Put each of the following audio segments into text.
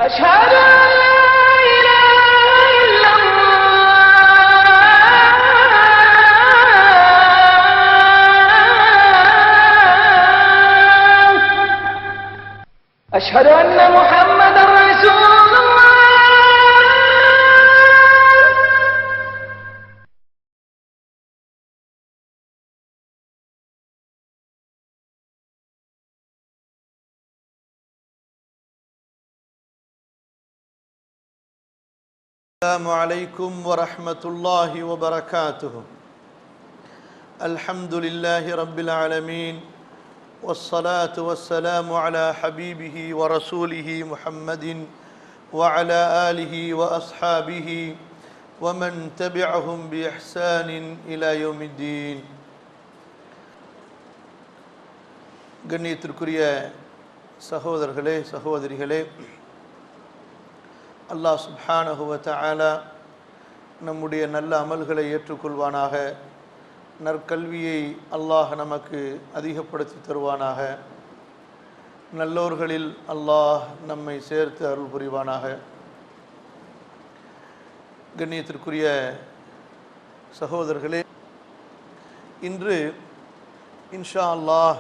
أشهد أن لا إله إلا الله أشهد أن محمدا رسول الله السلام عليكم ورحمة الله وبركاته. الحمد لله رب العالمين والصلاة والسلام على حبيبه ورسوله محمد وعلى آله وأصحابه ومن تبعهم بإحسان إلى يوم الدين. கண்ணியத்திற்குரிய சகோதரர்களே சகோதரிகளே, அல்லாஹ் சுப்ஹானஹு வ தஆலா நம்முடைய நல்ல அமல்களை ஏற்றுக்கொள்வானாக. நற்கல்வியை அல்லாஹ் நமக்கு அதிகப்படுத்தி தருவானாக. நல்லோர்களில் அல்லாஹ் நம்மை சேர்த்து அருள் புரிவானாக. கண்ணியத்திற்குரிய சகோதரர்களே, இன்று இன்ஷா அல்லாஹ்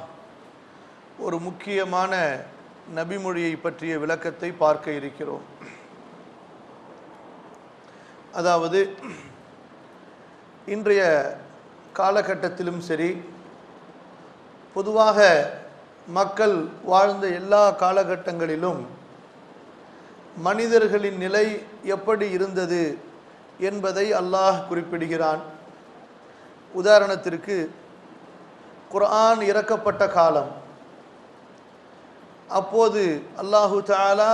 ஒரு முக்கியமான நபிமொழியை பற்றிய விளக்கத்தை பார்க்க இருக்கிறோம். அதாவது, இன்றைய காலகட்டத்திலும் சரி, பொதுவாக மக்கள் வாழ்ந்த எல்லா காலகட்டங்களிலும் மனிதர்களின் நிலை எப்படி இருந்தது என்பதை அல்லாஹ் குறிப்பிடுகிறான். உதாரணத்திற்கு, குர்ஆன் இறக்கப்பட்ட காலம், அப்போது அல்லாஹு தஆலா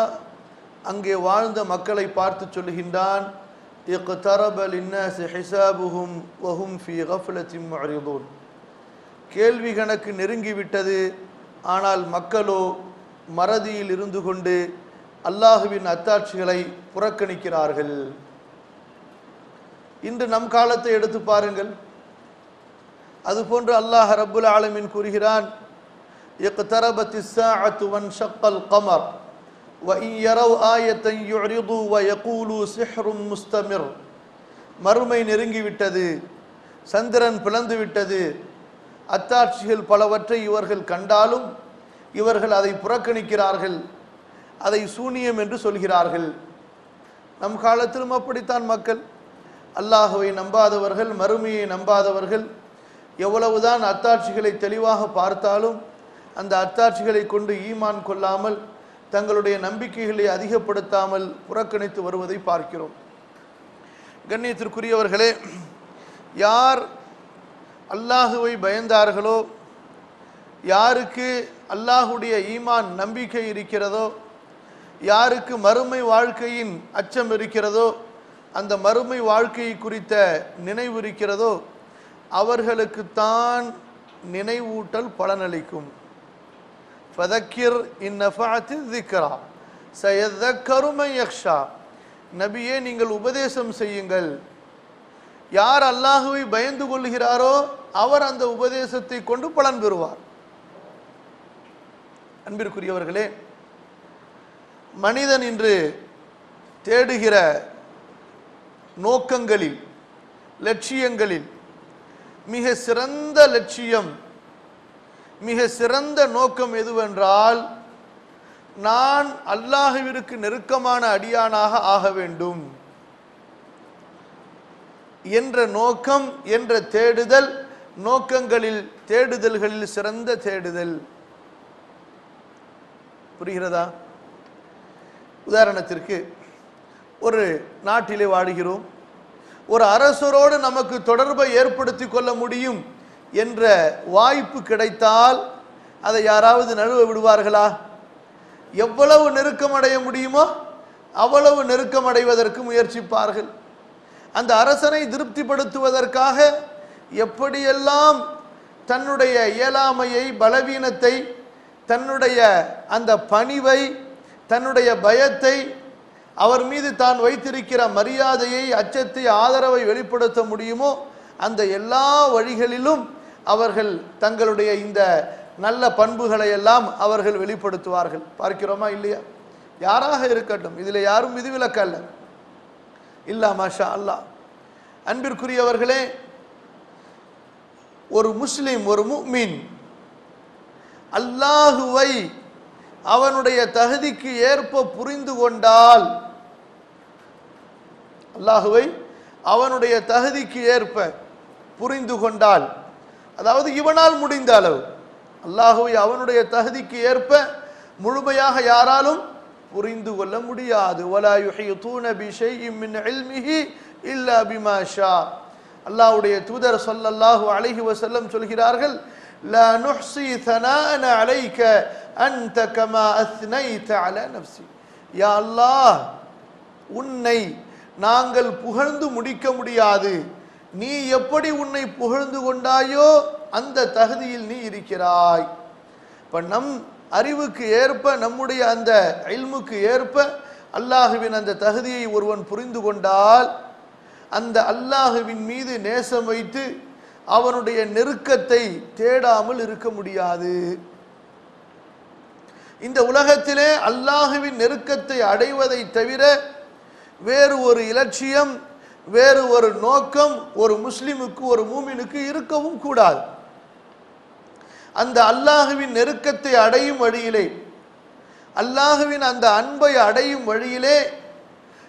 அங்கே வாழ்ந்த மக்களை பார்த்து சொல்கின்றான், اقترب للناس حسابهم وهم في غفلة معرضون. கேள்வி கணக்கு நெருங்கிவிட்டது, ஆனால் மக்களோ மறதியில் இருந்து கொண்டு அல்லாஹுவின் அத்தாட்சிகளை புறக்கணிக்கிறார்கள். இன்று நம் காலத்தை எடுத்து பாருங்கள். அதுபோன்று அல்லாஹ் ரப்புல் ஆலமீன் கூறுகிறான், اقتربت الساعة وانشق القمر وَإِنْ يَرَوْا آيَةً يُعْرِضُوا وَيَقُولُوا سِحْرٌ مُسْتَمِرٌ. மறுமை நெருங்கிவிட்டது, சந்திரன் பிளந்து விட்டது, அத்தாட்சிகள் பலவற்றை இவர்கள் கண்டாலும் இவர்கள் அதை புறக்கணிக்கிறார்கள், அதை சூனியம் என்று சொல்கிறார்கள். நம் காலத்திலும் அப்படித்தான் மக்கள். அல்லாஹுவை நம்பாதவர்கள், மறுமையை நம்பாதவர்கள் எவ்வளவுதான் அத்தாட்சிகளை தெளிவாக பார்த்தாலும் அந்த அத்தாட்சிகளை கொண்டு ஈமான் கொள்ளாமல் தங்களுடைய நம்பிக்கைகளை அதிகப்படுத்தாமல் புறக்கணித்து வருவதை பார்க்கிறோம். கண்ணியத்திற்குரியவர்களே, யார் அல்லாஹுவை பயந்தார்களோ, யாருக்கு அல்லாஹுடைய ஈமான் நம்பிக்கை இருக்கிறதோ, யாருக்கு மறுமை வாழ்க்கையின் அச்சம் இருக்கிறதோ, அந்த மறுமை வாழ்க்கையை குறித்த நினைவு இருக்கிறதோ, அவர்களுக்குத்தான் நினைவூட்டல் பலனளிக்கும். ஃபதக்கிர் இன் நஃபஅத்தி ذிக்ரா சயذكر من يخشى. நபியே, நீங்கள் உபதேசம் செய்யுங்கள். யார் அல்லாஹுவை பயந்து கொள்கிறாரோ அவர் அந்த உபதேசத்தை கொண்டு பலன் பெறுவார். அன்பிற்குரியவர்களே, மனிதன் இன்று தேடுகிற நோக்கங்களில், லட்சியங்களில் மிக சிறந்த லட்சியம், மிக சிறந்த நோக்கம் எதுவென்றால், நான் அல்லாஹ்விற்கு நெருக்கமான அடியானாக ஆக வேண்டும் என்ற நோக்கம், என்ற தேடுதல், நோக்கங்களில் தேடுதல்களில் சிறந்த தேடுதல். புரிகிறதா? உதாரணத்திற்கு, ஒரு நாட்டிலே வாழுகிறோம். ஒரு அரசரோடு நமக்கு தொடர்பை ஏற்படுத்தி கொள்ள முடியும் என்ற வாய்ப்பு கிடைத்தால் அதை யாராவது நழுவ விடுவார்களா? எவ்வளவு நெருக்கமடைய முடியுமோ அவ்வளவு நெருக்கமடைவதற்கு முயற்சிப்பார்கள். அந்த அரசனை திருப்திப்படுத்துவதற்காக எப்படியெல்லாம் தன்னுடைய இயலாமையை, பலவீனத்தை, தன்னுடைய அந்த பணிவை, தன்னுடைய பயத்தை, அவர் மீது தான் வைத்திருக்கிற மரியாதையை, அச்சத்தை, ஆதரவை வெளிப்படுத்த முடியுமோ அந்த எல்லா வழிகளிலும் அவர்கள் தங்களுடைய இந்த நல்ல பண்புகளை எல்லாம் அவர்கள் வெளிப்படுத்துவார்கள். பார்க்கிறோமா இல்லையா? யாராக இருக்கட்டும், இதில் யாரும் விதிவிலக்கல்ல. இல்லா மாஷா அல்லாஹ். அன்பிற்குரியவர்களே, ஒரு முஸ்லிம், ஒரு முஃமின் அல்லாஹுவை அவனுடைய தகுதிக்கு ஏற்ப புரிந்து கொண்டால், அல்லாஹுவை அவனுடைய தகுதிக்கு ஏற்ப புரிந்து கொண்டால், அதாவது இவனால் முடிந்த அளவு அல்லாஹுவை அவனுடைய தகுதிக்கு ஏற்ப முழுமையாக யாராலும் புரிந்து கொள்ள முடியாது. வலா யுஹீதூன பிஷைஇம் மின் இல்மிஹி இல்லா பிமா ஷா. அல்லாஹ்வுடைய தூதர் ஸல்லல்லாஹு அலைஹி வஸல்லம் சொல்கிறார்கள், லா நுஹ்ஸி ஸனாஅன அலைக அன்த கமா அஸ்னைத அலா நஃப்ஸி. யா அல்லாஹ், உன்னை நாங்கள் புகழ்ந்து முடிக்க முடியாது, நீ எப்படி உன்னை புகழ்ந்து கொண்டாயோ அந்த தகுதியில் நீ இருக்கிறாய். இப்ப நம் அறிவுக்கு ஏற்ப, நம்முடைய அந்த இல்முக்கு ஏற்ப அல்லாஹுவின் அந்த தகுதியை ஒருவன் புரிந்து கொண்டால், அந்த அல்லாஹுவின் மீது நேசம் வைத்து அவனுடைய நெருக்கத்தை தேடாமல் இருக்க முடியாது. இந்த உலகத்திலே அல்லாஹுவின் நெருக்கத்தை அடைவதை தவிர வேறு ஒரு இலட்சியம், வேறு ஒரு நோக்கம் ஒரு முஸ்லிமுக்கு, ஒரு மூமினுக்கு இருக்கவும் கூடாது. அந்த அல்லாஹுவின் நெருக்கத்தை அடையும் வழியிலே, அல்லாஹுவின் அந்த அன்பை அடையும் வழியிலே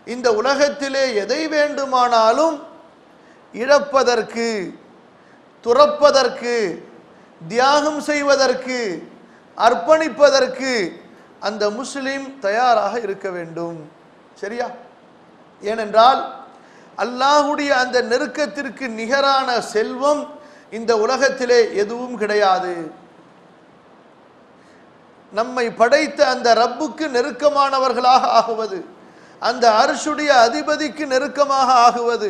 இந்த உலகத்திலே எதை வேண்டுமானாலும் இழப்பதற்கு, துறப்பதற்கு, தியாகம் செய்வதற்கு, அர்ப்பணிப்பதற்கு அந்த முஸ்லிம் தயாராக இருக்க வேண்டும். சரியா? ஏனென்றால் அல்லாஹுடைய அந்த நெருக்கத்திற்கு நிகரான செல்வம் இந்த உலகத்திலே எதுவும் கிடையாது. நம்மை படைத்த அந்த ரப்புக்கு நெருக்கமானவர்களாக ஆகுவது, அந்த அர்ஷுடைய அதிபதிக்கு நெருக்கமாக ஆகுவது,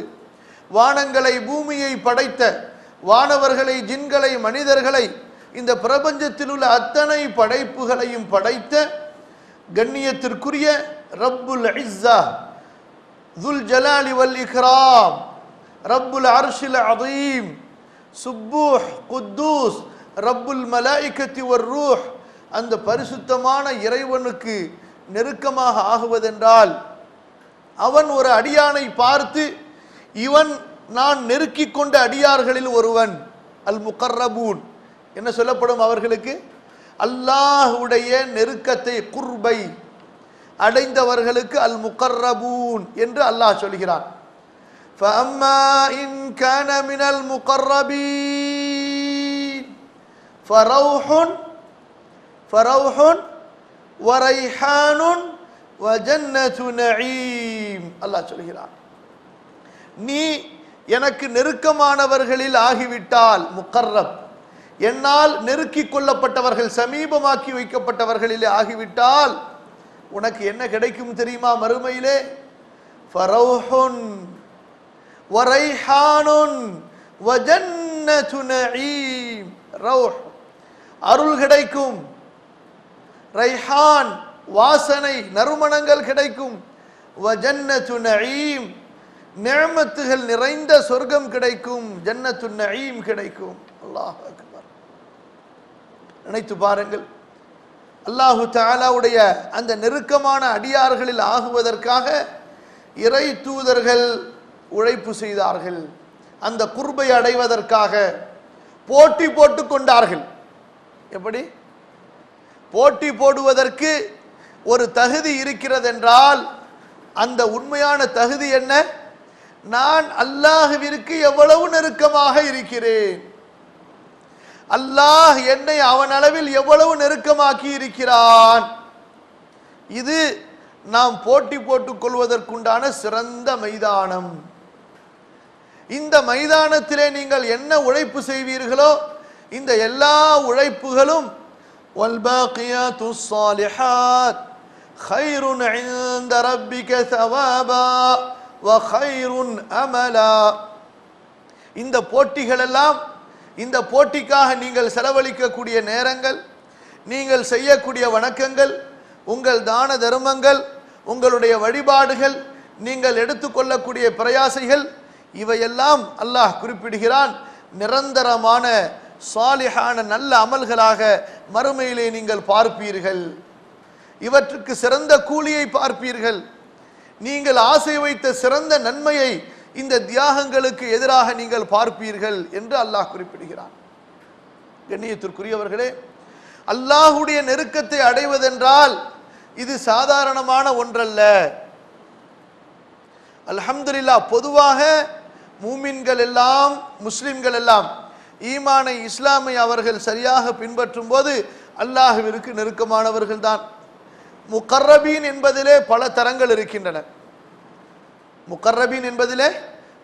வானங்களை பூமியை படைத்த, வானவர்களை, ஜின்களை, மனிதர்களை, இந்த பிரபஞ்சத்தில் உள்ள அத்தனை படைப்புகளையும் படைத்த கண்ணியத்திற்குரிய ரப்புல் இஸ்ஸா, துல் ஜலாலி வல் இக்ராம், ரப்புல் அர்ஷில் அதீம், சுப்பூஹ் குத்தூஸ், ரப்புல் மலாயிகத்தி வர் ரூஹ், அந்த பரிசுத்தமான இறைவனுக்கு நெருக்கமாக ஆகுவதென்றால், அவன் ஒரு அடியானை பார்த்து, இவன் நான் நெருக்கிக் கொண்ட அடியார்களில் ஒருவன், அல் முகர்ரபூன் என்ன சொல்லப்படும் அவர்களுக்கு? அல்லாஹுடைய நெருக்கத்தை, குர்பை அடைந்தவர்களுக்கு அல் முகர்ரபூன் என்று அல்லாஹ் சொல்கிறான். فَأَمَّا إِنْ كَانَ مِنَ الْمُقَرَّبِينَ فَرَوْحٌ وَرَيْحَانٌ وَجَنَّةُ نَعِيمٍ. அல்லாஹ் சொல்கிறான், நீ எனக்கு நெருக்கமானவர்களில் ஆகிவிட்டால், முகர்ரப் என்னால் நெருக்கிக் கொள்ளப்பட்டவர்கள், சமீபமாக்கி வைக்கப்பட்டவர்களிலே ஆகிவிட்டால் உனக்கு என்ன கிடைக்கும் தெரியுமா? மறுமையிலே ஃபரௌஹுன் வரைஹானுன் வஜன்னத்து நஈம். ரௌஹ் அருள் கிடைக்கும், ரைஹான் வாசனை நறுமணங்கள் கிடைக்கும், வஜன்னத்து நஈம் நிஅமத்துகள் நிறைந்த சொர்க்கம் கிடைக்கும், ஜன்னத்து நஈம் கிடைக்கும். அல்லாஹ் அக்பர். நினைத்து பாருங்கள், அல்லாஹு தஆலாவுடைய அந்த நெருக்கமான அடியார்களில் ஆகுவதற்காக இறை தூதர்கள் உழைப்பு செய்தார்கள். அந்த குர்பை அடைவதற்காக போட்டி போட்டு கொண்டார்கள். எப்படி? போட்டி போடுவதற்கு ஒரு தகுதி இருக்கிறது என்றால், அந்த உண்மையான தகுதி என்ன? நான் அல்லாஹ்விற்கு எவ்வளவு நெருக்கமாக இருக்கிறேன், அல்லாஹ் என்னை அவன் அளவில் எவ்வளவு நெருக்கமாக்கி இருக்கிறான். இது நாம் போட்டி போட்டுக் கொள்வதற்குண்டான சிறந்த மைதானம். இந்த மைதானத்திலே நீங்கள் என்ன உழைப்பு செய்வீர்களோ, இந்த எல்லா உழைப்புகளும் வல்பாகியாத்துஸ் ஸாலிஹாத் கைருன் இன்த ரப்பிக ஸவாபா வ கைருன் அமலா. இந்த போட்டிகள் எல்லாம், இந்த போட்டிக்காக நீங்கள் செலவழிக்கக்கூடிய நேரங்கள், நீங்கள் செய்யக்கூடிய வணக்கங்கள், உங்கள் தான தர்மங்கள், உங்களுடைய வழிபாடுகள், நீங்கள் எடுத்துக்கொள்ளக்கூடிய பிரயாசைகள், இவையெல்லாம் அல்லாஹ் குறிப்பிடுகிறான் நிரந்தரமான சாலிஹான நல்ல அமல்களாக மறுமையிலே நீங்கள் பார்ப்பீர்கள். இவற்றுக்கு சிறந்த கூலியை பார்ப்பீர்கள். நீங்கள் ஆசை வைத்த சிறந்த நன்மையை இந்த தியாகங்களுக்கு எதிராக நீங்கள் பார்ப்பீர்கள் என்று அல்லாஹ் குறிப்பிடுகிறான். கண்ணியத்திற்குரியவர்களே, அல்லாஹுடைய நெருக்கத்தை அடைவதென்றால் இது சாதாரணமான ஒன்றல்ல. அல்ஹம்துலில்லாஹ், பொதுவாக மூமின்கள் எல்லாம், முஸ்லிம்கள் எல்லாம் ஈமானை, இஸ்லாமை அவர்கள் சரியாக பின்பற்றும் போது அல்லாஹ்விற்கு நெருக்கமானவர்கள் தான். முகர்ரபீன் என்பதிலே பல தரங்கள் இருக்கின்றன. முகர்ரபீன் என்பதிலே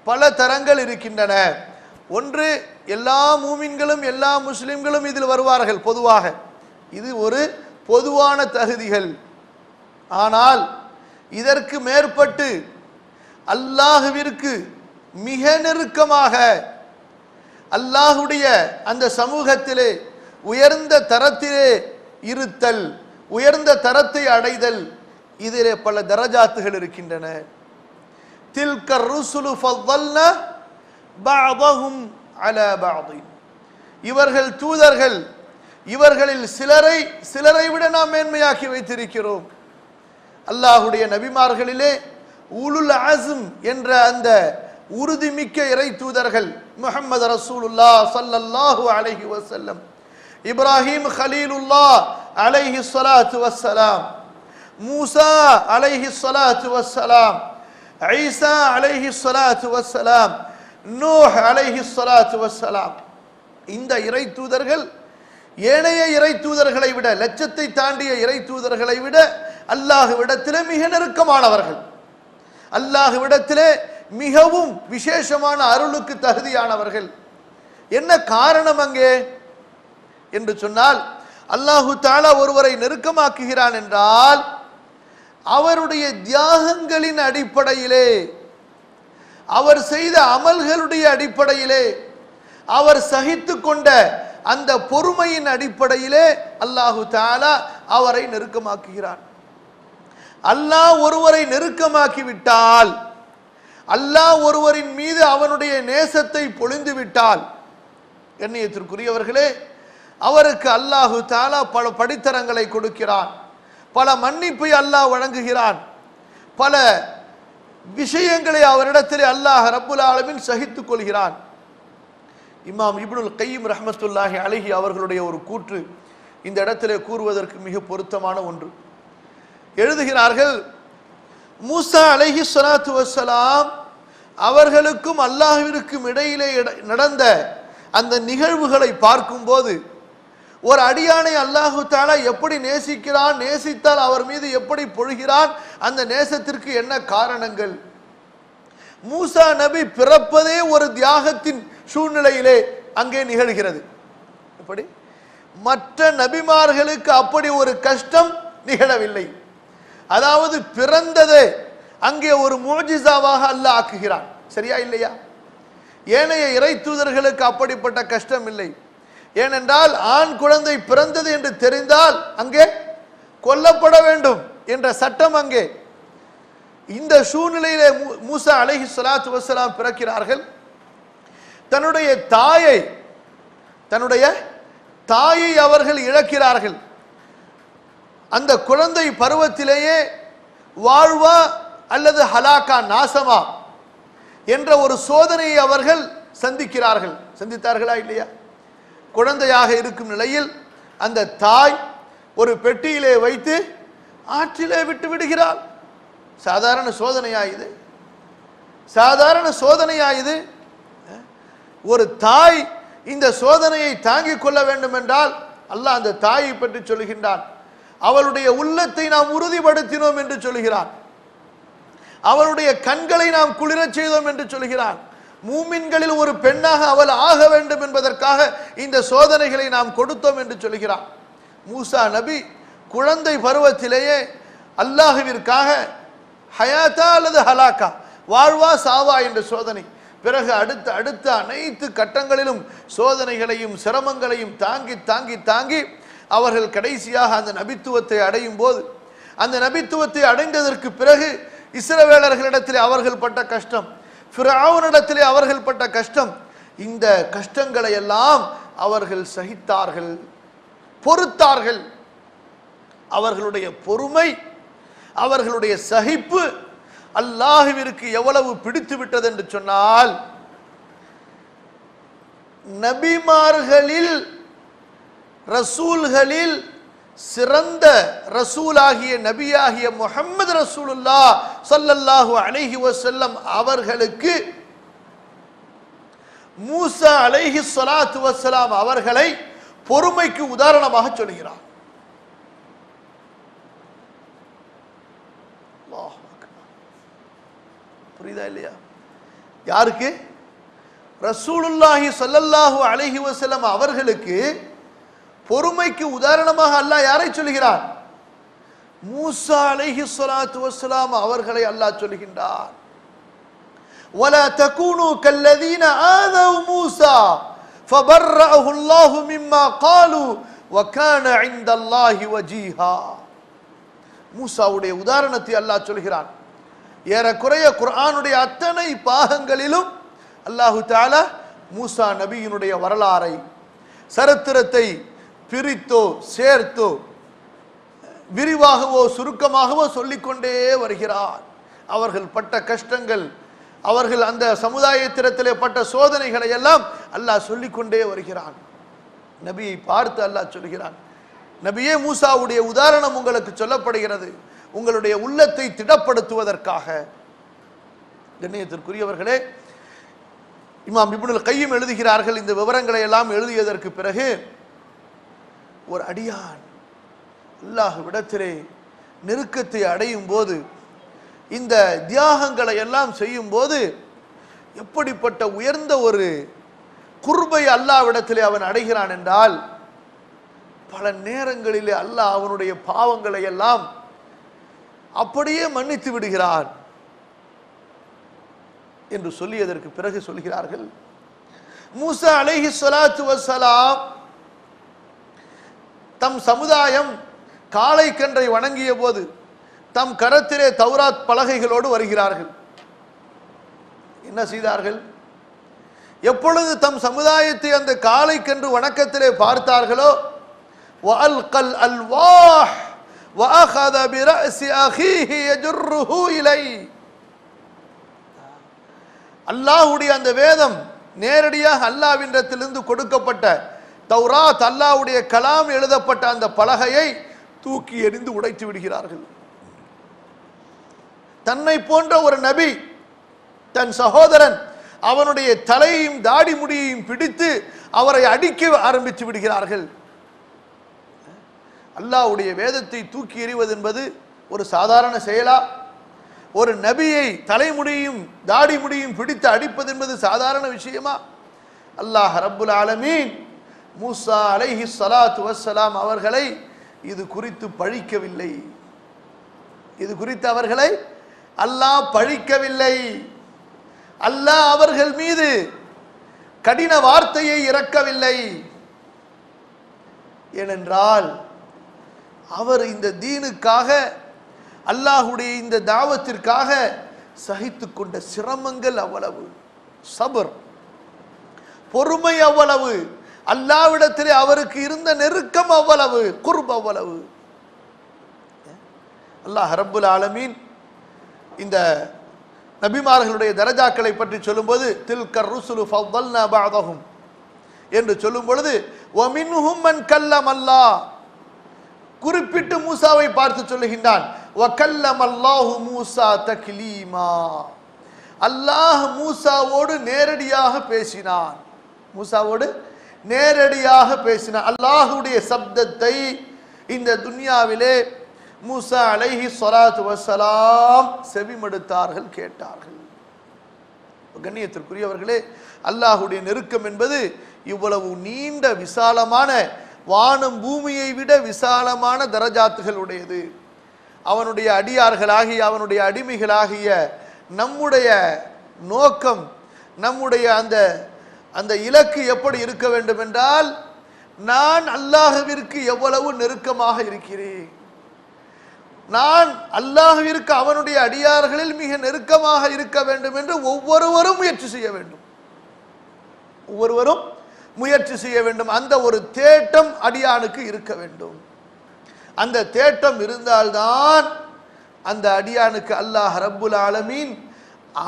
பல தரங்கள் இருக்கின்றன. ஒன்று, எல்லா மூமின்களும் எல்லா முஸ்லிம்களும் இதில் வருவார்கள் பொதுவாக. இது ஒரு பொதுவான தகுதிகள். ஆனால் இதற்கு மேற்பட்டு அல்லாஹ்விற்கு மிக நெருக்கமாக அல்லாஹுடைய அந்த சமூகத்திலே உயர்ந்த தரத்திலே இருத்தல், உயர்ந்த தரத்தை அடைதல், இதிலே பல தரஜாத்துகள் இருக்கின்றன. தில்க ருசுலு ஃபضلنا بعضهم على بعض. இவர்கள் தூதர்கள், இவர்களில் சிலரை விட நாம் மேன்மையாக்கி வைத்திருக்கிறோம். அல்லாஹுடைய நபிமார்களிலே உலுல் அஸ்ம் என்ற அந்த உறுதிமிக்க இறை தூதர்கள் முஹம்மது ரசூலுல்லாஹ் ஸல்லல்லாஹு அலைஹி வஸல்லம், இப்ராஹிம் கலீலுல்லாஹ் அலைஹி ஸலாத்து வஸ்ஸலாம், மூசா அலைஹி ஸலாத்து வஸ்ஸலாம், ஈசா அலைஹி ஸலாத்து வஸ்ஸலாம், நூஹ் அலைஹி ஸலாத்து வஸ்ஸலாம். இந்த இறை தூதர்கள் ஏனைய இறை தூதர்களை விட, லட்சத்தை தாண்டிய இறை தூதர்களை விட அல்லாஹ்விடத்திலே மிக நெருக்கமானவர்கள். அல்லாஹ்விடத்திலே மிகவும் விசேஷமான அருளுக்கு தகுதியானவர்கள். என்ன காரணம் அங்கே என்று சொன்னால், அல்லாஹு தஆலா ஒருவரை நெருக்கமாக்குகிறான் என்றால் அவருடைய தியாகங்களின் அடிப்படையிலே, அவர் செய்த அமல்களுடைய அடிப்படையிலே, அவர் சகித்து கொண்ட அந்த பொறுமையின் அடிப்படையிலே அல்லாஹு தஆலா அவரை நெருக்கமாக்குகிறான். அல்லாஹ் ஒருவரை நெருக்கமாக்கி விட்டால், அல்லாஹ் ஒருவரின் மீது அவனுடைய நேசத்தை பொழிந்து விட்டால், கண்ணியத்திற்குரியவர்களே, அவருக்கு அல்லாஹு தஆலா பல படித்தரங்களை கொடுக்கிறான், பல மன்னிப்பை அல்லாஹ் வழங்குகிறான், பல விஷயங்களை அவரிடத்திலே அல்லாஹ் ரப்புல் ஆலமீன் சகித்துக் கொள்கிறான். இமாம் இப்னுல் கையிம் ரஹ்மத்துல்லாஹி அலைஹி அவர்களுடைய ஒரு கூற்று இந்த இடத்திலே கூறுவதற்கு மிக பொருத்தமான ஒன்று. எழுதுகிறார்கள், மூசா அலைஹி ஸலாத்து வஸ்ஸலாம் அவர்களுக்கும் அல்லாஹ்விற்கும் இடையிலே நடந்த அந்த நிகழ்வுகளை பார்க்கும்போது, ஒரு அடியானை அல்லாஹு தஆலா எப்படி நேசிக்கிறான், நேசித்தால் அவர் மீது எப்படி பொழிகிறான், அந்த நேசத்திற்கு என்ன காரணங்கள்? மூசா நபி பிறப்பதே ஒரு தியாகத்தின் சூழ்நிலையிலே அங்கே நிகழ்கிறது. எப்படி மற்ற நபிமார்களுக்கு அப்படி ஒரு கஷ்டம் நிகழவில்லை. அதாவது பிறந்ததே அங்கே ஒரு முஅஜிசாவாக அல்லாஹ் ஆக்குகிறான். சரியா இல்லையா? ஏனைய இறை தூதர்களுக்கு அப்படிப்பட்ட கஷ்டம் இல்லை. ஏனென்றால் ஆண் குழந்தை பிறந்தது என்று தெரிந்தால் அங்கே கொல்லப்பட வேண்டும் என்ற சட்டம் அங்கே. இந்த சூழ்நிலையிலே மூசா அலைஹி ஸலாத்து வஸ்ஸலாம் பிறக்கிறார்கள். தன்னுடைய தாயை அவர்கள் இழக்கிறார்கள். அந்த குழந்தை பருவத்திலேயே வாழ்வா அல்லது ஹலாக்கா, நாசமா என்ற ஒரு சோதனையை அவர்கள் சந்தித்தார்களா இல்லையா? குழந்தையாக இருக்கும் நிலையில் அந்த தாய் ஒரு பெட்டியிலே வைத்து ஆற்றிலே விட்டு விடுகிறாள். சாதாரண சோதனையா இது? ஒரு தாய் இந்த சோதனையை தாங்கிக் கொள்ள வேண்டும் என்றால் அல்லாஹ் அந்த தாயை பற்றி சொல்கின்றான். அவளுடைய உள்ளத்தை நாம் உறுதிப்படுத்தினோம் என்று சொல்கிறான். அவளுடைய கண்களை நாம் குளிரச் செய்தோம் என்று சொல்கிறான். மூமின்களில் ஒரு பெண்ணாக அவள் ஆக வேண்டும் என்பதற்காக இந்த சோதனைகளை நாம் கொடுத்தோம் என்று சொல்கிறான். மூசா நபி குழந்தை பருவத்திலேயே அல்லாஹ்விற்காக ஹயாத்தா அல்லது ஹலாக்கா, வாழ்வா சாவா என்ற சோதனை. பிறகு அடுத்த அனைத்து கட்டங்களிலும் சோதனைகளையும் சிரமங்களையும் தாங்கி அவர்கள் கடைசியாக அந்த நபித்துவத்தை அடையும் போது, அந்த நபித்துவத்தை அடைந்ததற்கு பிறகு இஸ்ரவேலர்களிடத்திலே அவர்கள் பட்ட கஷ்டம், ஃபிரௌனிடத்திலே அவர்கள் பட்ட கஷ்டம், இந்த கஷ்டங்களை எல்லாம் அவர்கள் சகித்தார்கள், பொறுத்தார்கள். அவர்களுடைய பொறுமை, அவர்களுடைய சகிப்பு அல்லாஹ்விற்கு எவ்வளவு பிடித்து விட்டது என்று சொன்னால், நபிமார்களில் ரசூல்களில் சிறந்த ரசூலாகிய நபியாகிய முஹம்மது ரசூலுல்லாஹ் ஸல்லல்லாஹு அலைஹி வஸல்லம் அவர்களுக்கு மூசா அலைஹி ஸலாத்து வஸ்ஸலாம் அவர்களை பொறுமைக்கு உதாரணமாக சொல்கிறார். அல்லாஹ் அக்பர். புரியுதா இல்லையா? யாருக்கு? ரசூலுல்லாஹி ஸல்லல்லாஹு அலைஹி வஸல்லம் அவர்களுக்கு பொறுமைக்கு உதாரணமாக அல்லாஹ் யாரை சொல்கிறார்? மூசா அலைஹி ஸலாத்து வஸ்ஸலாம் அவர்களை அல்லாஹ் சொல்கின்றார். ولا تكونوا كالذين آذوا موسى فبرأه الله مما قالوا وكان عند الله وجيها. மூசாவுடைய உதாரணத்தை அல்லாஹ் சொல்கிறான். ஏறக்குறைய குர்ஆனுடைய அத்தனை பாகங்களிலும் அல்லாஹு தஆலா மூசா நபியினுடைய வரலாறை, சரித்திரத்தை பிரித்தோ சேர்த்தோ விரிவாகவோ சுருக்கமாகவோ சொல்லிக்கொண்டே வருகிறார். அவர்கள் பட்ட கஷ்டங்கள், அவர்கள் அந்த சமுதாயத்திலே பட்ட சோதனைகளை எல்லாம் அல்லாஹ் சொல்லிக்கொண்டே வருகிறான். நபியை பார்த்து அல்லாஹ் சொல்கிறான், நபியே மூசாவுடைய உதாரணம் உங்களுக்கு சொல்லப்படுகிறது, உங்களுடைய உள்ளத்தை திடப்படுத்துவதற்காக. கண்ணியத்திற்குரியவர்களே, இமாம் இப்னுல் கையிம் எழுதுகிறார்கள், இந்த விவரங்களை எல்லாம் எழுதியதற்கு பிறகு ஒரு அடியான் அல்லாஹ்விடத்திலே நெருக்கத்தை அடையும் போது, இந்த தியாகங்களை எல்லாம் செய்யும் போது எப்படிப்பட்ட உயர்ந்த ஒரு குர்பை அல்லாஹ்விடத்திலே அவன் அடைகிறான் என்றால், பல நேரங்களிலே அல்லாஹ் அவனுடைய பாவங்களை எல்லாம் அப்படியே மன்னித்து விடுகிறான் என்று சொல்லியதற்கு பிறகு சொல்கிறார்கள், மூசா அலைஹி ஸலாத்து வஸ்ஸலாம் தம் சமுதாயம் காளை கன்றை வணங்கிய போது தம் கரத்திலே தௌராத் பலகைகளோடு வருகிறார்கள். என்ன செய்தார்கள்? எப்பொழுது தம் சமுதாயத்தை அந்த காளை கன்று வணக்கத்திலே பார்த்தார்களோ, வஅல்கல் அல்வாஹ் வஅഖத பிரஅஸி அஹீஹி யஜுர்ருஹு இலை. அல்லாஹ்வுடைய அந்த வேதம் நேரடியாக அல்லாஹ்விடத்திலிருந்து கொடுக்கப்பட்ட தௌராத், அல்லாஹ்வுடைய கலாம் எழுதப்பட்ட அந்த பலகையை தூக்கி எறிந்து உடைத்து விடுகிறார்கள். தன்னை போன்ற ஒரு நபி தன் சகோதரன் அவனுடைய தலையையும் தாடி முடியையும் பிடித்து அவரை அடிக்க ஆரம்பித்து விடுகிறார்கள். அல்லாஹ்வுடைய வேதத்தை தூக்கி எறிவது என்பது ஒரு சாதாரண செயலா? ஒரு நபியை தலைமுடியும் தாடி முடியும் பிடித்து அடிப்பது என்பது சாதாரண விஷயமா? அல்லாஹ் ரப்புல் ஆலமீன் மூசா அலைஹி ஸலாத்து வஸ்ஸலாம் அவர்களை இது குறித்து பழிக்கவில்லை. இது குறித்து அவர்களை அல்லாஹ் பழிக்கவில்லை. அல்லாஹ் அவர்கள் மீது கடின வார்த்தையை இறக்கவில்லை. ஏனென்றால் அவர் இந்த தீனுக்காக, அல்லாஹ்வுடைய இந்த தாவத்திற்காக சகித்து கொண்ட சிரமங்கள் அவ்வளவு, சபர், பொறுமை அவ்வளவு, அல்லாஹ்விடத்திலே அவருக்கு இருந்த நெருக்கம் அவ்வளவு, குர்ப் அவ்வளவு. அல்லாஹ் ரப்புல் ஆலமீன் இந்த நபிமார்களுடைய தரஜாக்களை பற்றி சொல்லும்போது, தில்கர் ருசுலு ஃபضلنا بعضهم என்று சொல்லும் பொழுது, ومنهم من كلم الله, குறிப்பிட்டு மூசாவை பார்த்து சொல்லுகின்றான், وكلم الله موسى تكليما, அல்லாஹ் மூசாவோடு நேரடியாக பேசினான். மூசாவோடு நேரடியாக பேசினான். அல்லாஹ்வுடைய சப்தத்தை இந்த துன்யாவிலே மூசா அலைஹி ஸலாத்து வஸ்ஸலாம் செவிமடுத்தார்கள், கேட்டார்கள். கண்ணியத்திற்குரியவர்களே, அல்லாஹ்வுடைய நெருக்கம் என்பது இவ்வளவு நீண்ட விசாலமான, வானம் பூமியை விட விசாலமான தரஜாத்துகள் உடையது. அவனுடைய அடியார்களாகிய, அவனுடைய அடிமைகளாகிய நம்முடைய நோக்கம், நம்முடைய அந்த இலக்கு எப்படி இருக்க வேண்டும் என்றால், நான் அல்லாஹ்விற்கு எவ்வளவு நெருக்கமாக இருக்கிறேன், நான் அல்லாஹ்விற்கு அவனுடைய அடியார்களில் மிக நெருக்கமாக இருக்க வேண்டும் என்று ஒவ்வொருவரும் முயற்சி செய்ய வேண்டும். ஒவ்வொருவரும் முயற்சி செய்ய வேண்டும். அந்த ஒரு தேட்டம் அடியானுக்கு இருக்க வேண்டும். அந்த தேட்டம் இருந்தால்தான் அந்த அடியானுக்கு அல்லாஹ் ரப்புல் ஆலமீன்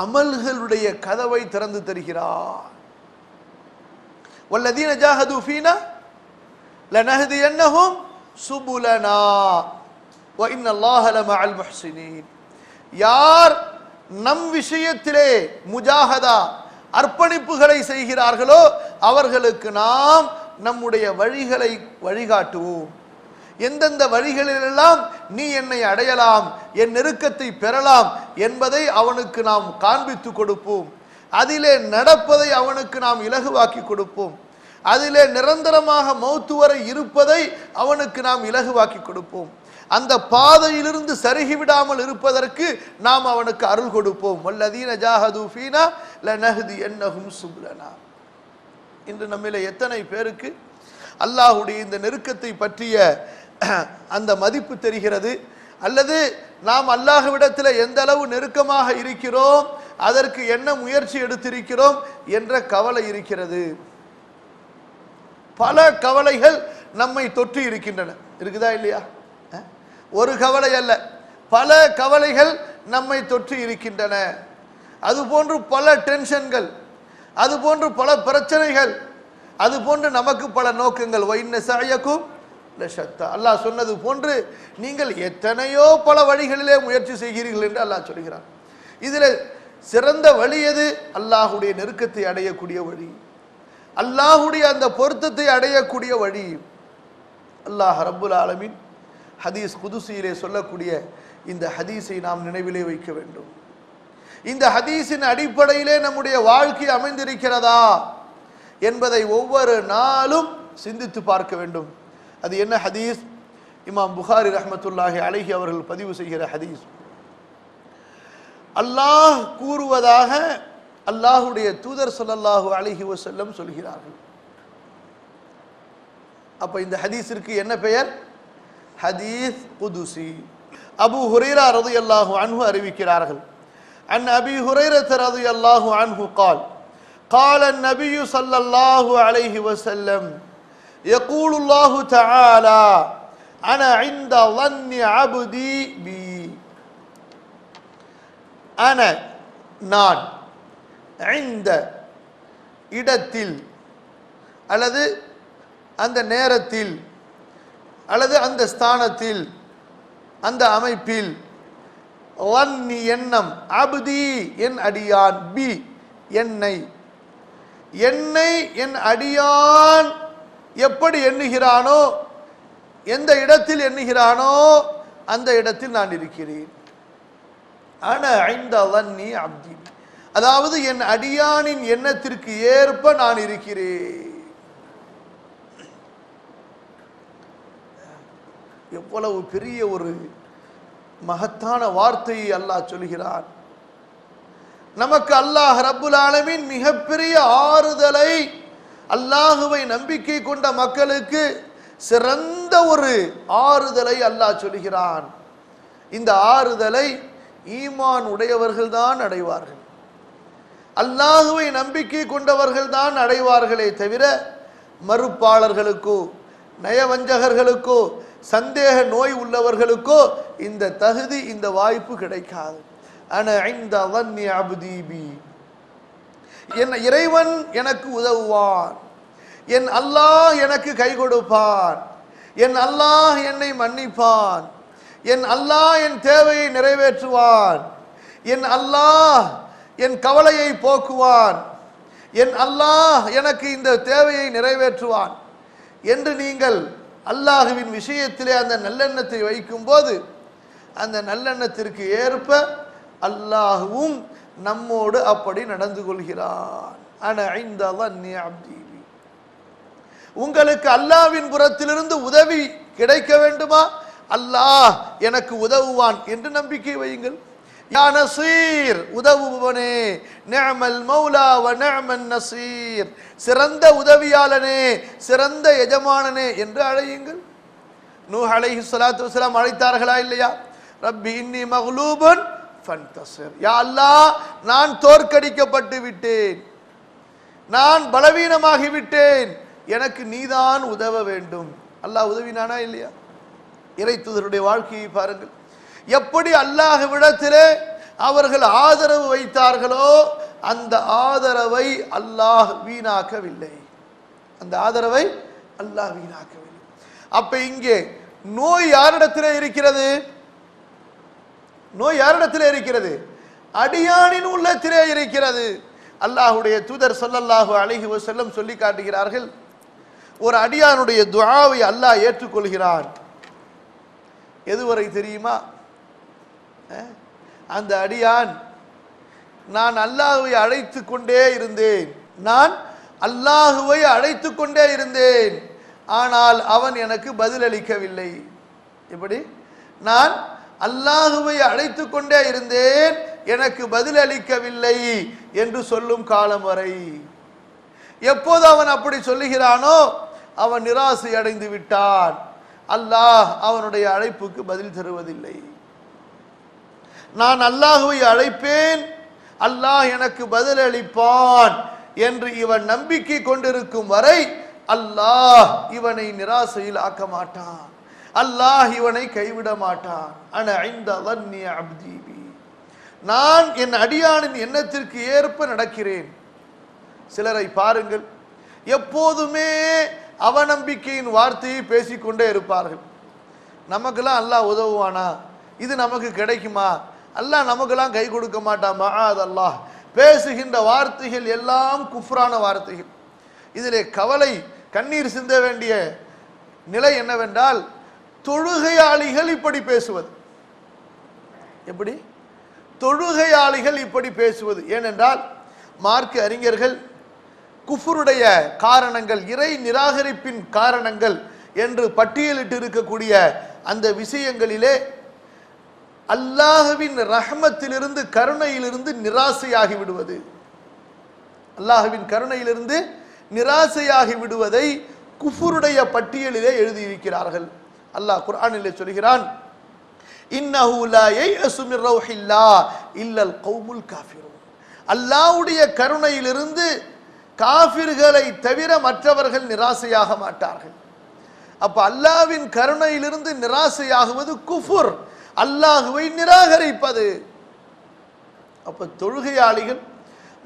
அமல்களுடைய கதவை திறந்து தருகிறார். வல்லதீன ஜாஹது ஃபீனா லனஹ்தியன்னஹும் சுபுலனா வ இன்னல்லாஹ லமஅல் முஹ்ஸினீன். யார் நம் விஷயத்திலே முஜாஹதா அர்ப்பணிப்புகளை செய்கிறார்களோ அவர்களுக்கு நாம் நம்முடைய வழிகளை வழிகாட்டுவோம். எந்தெந்த வழிகளிலெல்லாம் நீ என்னை அடையலாம், என் நெருக்கத்தை பெறலாம் என்பதை அவனுக்கு நாம் காண்பித்து கொடுப்போம். அதிலே நடப்பதை அவனுக்கு நாம் இலகுவாக்கி கொடுப்போம். அதிலே நிரந்தரமாக மௌத்து வரை இருப்பதை அவனுக்கு நாம் இலகுவாக்கி கொடுப்போம். அந்த பாதையிலிருந்து சருகிவிடாமல் இருப்பதற்கு நாம் அவனுக்கு அருள் கொடுப்போம். வல்லதீன ஜாஹது ஃபீனா லனஹ்தியன்னஹும் சுபுலனா. இன்று நம்மிலே எத்தனை பேருக்கு அல்லாஹ்வுடைய இந்த நெருக்கத்தை பற்றிய அந்த மதிப்பு தெரிகிறது, அல்லது நாம் அல்லாஹ்விடத்தில் எந்த அளவு நெருக்கமாக இருக்கிறோம், அதற்கு என்ன முயற்சி எடுத்திருக்கிறோம் என்ற கவலை இருக்கிறது. பல கவலைகள் நம்மை தொற்றி இருக்கின்றன. இருக்குதா இல்லையா? ஒரு கவலை அல்ல, பல கவலைகள் நம்மை தொற்றி இருக்கின்றன. அதுபோன்று பல டென்ஷன்கள், அதுபோன்று பல பிரச்சனைகள், அதுபோன்று நமக்கு பல நோக்கங்கள். வைன்ன சஅயக்கும் லஷத்தா. அல்லாஹ் சொன்னது போன்று நீங்கள் எத்தனையோ பல வழிகளிலே முயற்சி செய்கிறீர்கள் என்று அல்லாஹ் சொல்கிறான். இதில் சிறந்த வழி எது? அல்லாஹுடைய நெருக்கத்தை அடையக்கூடிய வழி, அல்லாஹுடைய அந்த பொருத்தத்தை அடையக்கூடிய வழி. அல்லாஹ் ரப்புல் ஆலமீன் ஹதீஸ் குதுசியிலே சொல்லக்கூடிய இந்த ஹதீஸை நாம் நினைவிலே வைக்க வேண்டும். இந்த ஹதீஸின் அடிப்படையிலே நம்முடைய வாழ்க்கை அமைந்திருக்கிறதா என்பதை ஒவ்வொரு நாளும் சிந்தித்து பார்க்க வேண்டும். அது என்ன ஹதீஸ்? இமாம் புகாரி ரஹ்மத்துல்லாஹி அலைஹி அவர்கள் பதிவு செய்கிற ஹதீஸ். அல்லாஹ் கூறுவதாக அல்லாஹுடைய தூதர் ஸல்லல்லாஹு அலைஹி வஸல்லம் சொல்கிறார்கள். அப்ப இந்த ஹதீஸிற்கு என்ன பெயர்? ஹதீஸ் குதுசி. அபூ ஹுரைரா ரலியல்லாஹு அன்ஹு அறிவிக்கிறார்கள். அன் அபீ ஹுரைரா ரலியல்லாஹு அன்ஹு قال قال النبي صلى الله عليه وسلم يقول الله تعالى أنا عند ظن عبدي بي. أنا நான் இந்த இடத்தில் அல்லது அந்த நேரத்தில் அல்லது அந்த ஸ்தானத்தில் அந்த அமைப்பில் வன்னி எண்ணம் அபுதி என் அடியான் பி என்னை என் அடியான் எப்படி எண்ணுகிறானோ, எந்த இடத்தில் எண்ணுகிறானோ அந்த இடத்தில் நான் இருக்கிறேன். அன ஐந்த வன்னி அப்தி, அதாவது என் அடியானின் எண்ணத்திற்கு ஏற்ப நான் இருக்கிறேன். எவ்வளவு பெரிய ஒரு மகத்தான வார்த்தையை அல்லாஹ் சொல்கிறான். நமக்கு அல்லாஹ் ரப்புல் ஆலமீன் மிகப்பெரிய ஆறுதலை, அல்லாஹுவை நம்பிக்கை கொண்ட மக்களுக்கு சிறந்த ஒரு ஆறுதலை அல்லாஹ் சொல்கிறான். இந்த ஆறுதலை ஈமான் உடையவர்கள் தான் அடைவார்கள், அல்லாஹுவை நம்பிக்கை கொண்டவர்கள் தான் அடைவார்களே தவிர மறுப்பாளர்களுக்கோ நயவஞ்சகர்களுக்கோ சந்தேக நோய் உள்ளவர்களுக்கோ இந்த தகுதி, இந்த வாய்ப்பு கிடைக்காது. அன ஐந்த வன்னி அப்தி பி, என் இறைவன் எனக்கு உதவுவான், என் அல்லாஹ் எனக்கு கை கொடுப்பான், என் அல்லாஹ் என்னை மன்னிப்பான், என் அல்லாஹ் என் தேவையை நிறைவேற்றுவான், என் அல்லாஹ் என் கவலையை போக்குவான், என் அல்லாஹ் எனக்கு இந்த தேவையை நிறைவேற்றுவான் என்று நீங்கள் அல்லாஹுவின் விஷயத்திலே அந்த நல்லெண்ணத்தை வைக்கும் போது அந்த நல்லெண்ணத்திற்கு ஏற்ப அல்லாஹுவும் நம்மோடு அப்படி நடந்து கொள்கிறான். அன ஐந்த வன்னி அப்தி, உங்களுக்கு அல்லாஹ்வின் புறத்திலிருந்து உதவி கிடைக்க வேண்டுமா? அல்லாஹ் எனக்கு உதவுவான் என்று நம்பிக்கை வையுங்கள். யா நசீர், உதவுபவனே, நிஅமல் மௌலா வ நிஅமன் நசீர், சிறந்த உதவியாளனே, சிறந்த எஜமானனே என்று அழையுங்கள். நூஹ் அலைஹிஸ்ஸலாத்து வஸலாம் அழைத்தார்களா இல்லையா? ரப்பி இன்னி மக்லூபுன் ஃபன்தஸிர், யா அல்லாஹ் நான் தோற்கடிக்கப்பட்டு விட்டேன், நான் பலவீனமாகி விட்டேன், எனக்கு நீதான் உதவ வேண்டும். அல்லாஹ் உதவினானா இல்லையா? இறை தூதருடைய வாழ்க்கையை பாருங்கள். எப்படி அல்லாஹ்விடத்திலே அவர்கள் ஆதரவு வைத்தார்களோ அந்த ஆதரவை அல்லாஹ் வீணாக்கவில்லை. அந்த ஆதரவை அல்லாஹ் வீணாக்கவில்லை. அப்ப இங்கே நோய் யாரிடத்திலே இருக்கிறது? நோய் யாரிடத்திலே இருக்கிறது? அடியானின் உள்ளத்திலே இருக்கிறது. அல்லாஹ்வுடைய தூதர் ஸல்லல்லாஹு அலைஹி வஸல்லம் சொல்லி காட்டுகிறார்கள், ஒரு அடியானுடைய துஆவை அல்லாஹ் ஏற்றுக்கொள்கிறான். எதுவரை தெரியுமா? அந்த அடியான், நான் அல்லாஹ்வை அழைத்து கொண்டே இருந்தேன், நான் அல்லாஹ்வை அழைத்து கொண்டே இருந்தேன், ஆனால் அவன் எனக்கு பதிலளிக்கவில்லை. எப்படி? நான் அல்லாஹ்வை அழைத்து கொண்டே இருந்தேன், எனக்கு பதிலளிக்கவில்லை என்று சொல்லும் காலம் வரை. எப்போது அவன் அப்படி சொல்லுகிறானோ அவன் நிராசை அடைந்து விட்டான். அல்லாஹ் அவனுடைய அழைப்புக்கு பதில் தருவதில்லை. நான் அல்லாஹ்வை அழைப்பேன், அல்லாஹ் எனக்கு பதிலளிப்பான் என்று இவன் நம்பிக்கை கொண்டிருக்கும் வரை அல்லாஹ் இவனை நிராசையில் ஆக்க மாட்டான். அல்லாஹ் இவனை கைவிட மாட்டான். அன இன்த ظني عبدي بي. நான் என் அடியானின் எண்ணத்திற்கு ஏற்ப நடக்கிறேன். சிலரை பாருங்கள், எப்போதுமே அவநம்பிக்கையின் வார்த்தையை பேசிக்கொண்டே இருப்பார்கள். நமக்கெல்லாம் அல்லாஹ் உதவுவானா? இது நமக்கு கிடைக்குமா? அல்லாஹ் நமக்கெல்லாம் கை கொடுக்க மாட்டான். மஆதல்லாஹ். பேசுகின்ற வார்த்தைகள் எல்லாம் குஃப்ரான வார்த்தைகள். இதிலே கவலை, கண்ணீர் சிந்த வேண்டிய நிலை என்னவென்றால், தொழுகையாளிகள் இப்படி பேசுவது. எப்படி? தொழுகையாளிகள் இப்படி பேசுவது. ஏனென்றால் மார்க்க அறிஞர்கள் குஃபருடைய காரணங்கள், இறை நிராகரிப்பின் காரணங்கள் என்று பட்டியலிட்டு இருக்கக்கூடிய அந்த விஷயங்களிலே அல்லாஹ்வின் ரஹ்மத்திலிருந்து, கருணையிலிருந்து நிராசையாகி விடுவது, அல்லாஹ்வின் கருணையிலிருந்து நிராசையாகி விடுவதை குஃபருடைய பட்டியலிலே எழுதியிருக்கிறார்கள். அல்லாஹ் குர்ஆனிலே சொல்கிறான், இன்னஹு லா யயஸு மிர் ரௌஹில்லாஹ் இல்லல் கௌமுல் காஃபிரூன். அல்லாஹ்வுடைய கருணையிலிருந்து காஃபிர்களை தவிர மற்றவர்கள் நிராசையாக மாட்டார்கள். அப்ப அல்லாஹ்வின் கருணையிலிருந்து நிராசையாகுவது குஃபுர், அல்லாஹ்வை நிராகரிப்பது. அப்ப தொழுகையாளிகள்,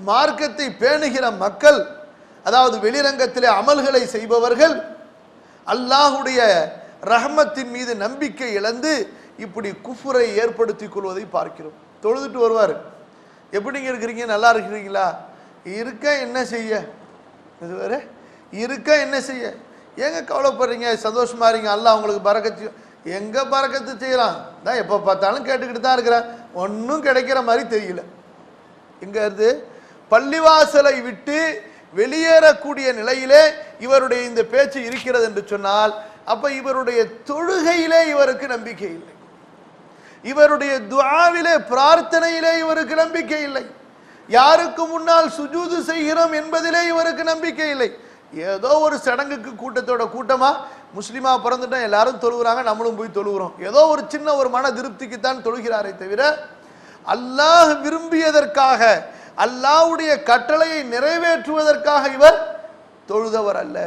மார்க்கத்தை பேணுகிற மக்கள், அதாவது வெளிரங்கத்திலே அமல்களை செய்பவர்கள் அல்லாஹ்வுடைய ரஹ்மத்தின் மீது நம்பிக்கை இழந்து இப்படி குஃபுரை ஏற்படுத்திக் கொள்வதை பார்க்கிறோம். தொழுதுட்டு வருவார், எப்படிங்க இருக்கிறீங்க, நல்லா இருக்கிறீங்களா? இருக்க என்ன செய்ய, இது வேற இருக்க என்ன செய்ய, ஏங்க கவலைப்படுறீங்க, சந்தோஷமா இருங்க, அல்லாஹ் உங்களுக்கு பரக்கத்து. எங்க பரக்கத்து செய்யலாம்? தான் எப்போ பார்த்தாலும் கேட்டுக்கிட்டு தான் இருக்கிறேன், ஒன்றும் கிடைக்கிற மாதிரி தெரியல. எங்க இருந்து பள்ளிவாசலை விட்டு வெளியேறக்கூடிய நிலையிலே இவருடைய இந்த பேச்சு இருக்கிறது என்று சொன்னால், அப்ப இவருடைய தொழுகையிலே இவருக்கு நம்பிக்கை இல்லை, இவருடைய துஆவிலே, பிரார்த்தனையிலே இவருக்கு நம்பிக்கை இல்லை, யாருக்கு முன்னால் சுஜூது செய்கிறோம் என்பதிலே இவருக்கு நம்பிக்கை இல்லை. ஏதோ ஒரு சடங்குக்கு கூட்டத்தோட கூட்டமா முஸ்லிமா பிறந்துட்டோம், எல்லாரும் தொழுகிறாங்க, நம்மளும் போய் தொழுகிறோம், ஏதோ ஒரு சின்ன ஒரு மன திருப்திக்கு தான் தொழுகிறாரே தவிர அல்லாஹ் விரும்பியதற்காக, அல்லாஹ்வுடைய கட்டளையை நிறைவேற்றுவதற்காக இவர் தொழுதவர் அல்ல.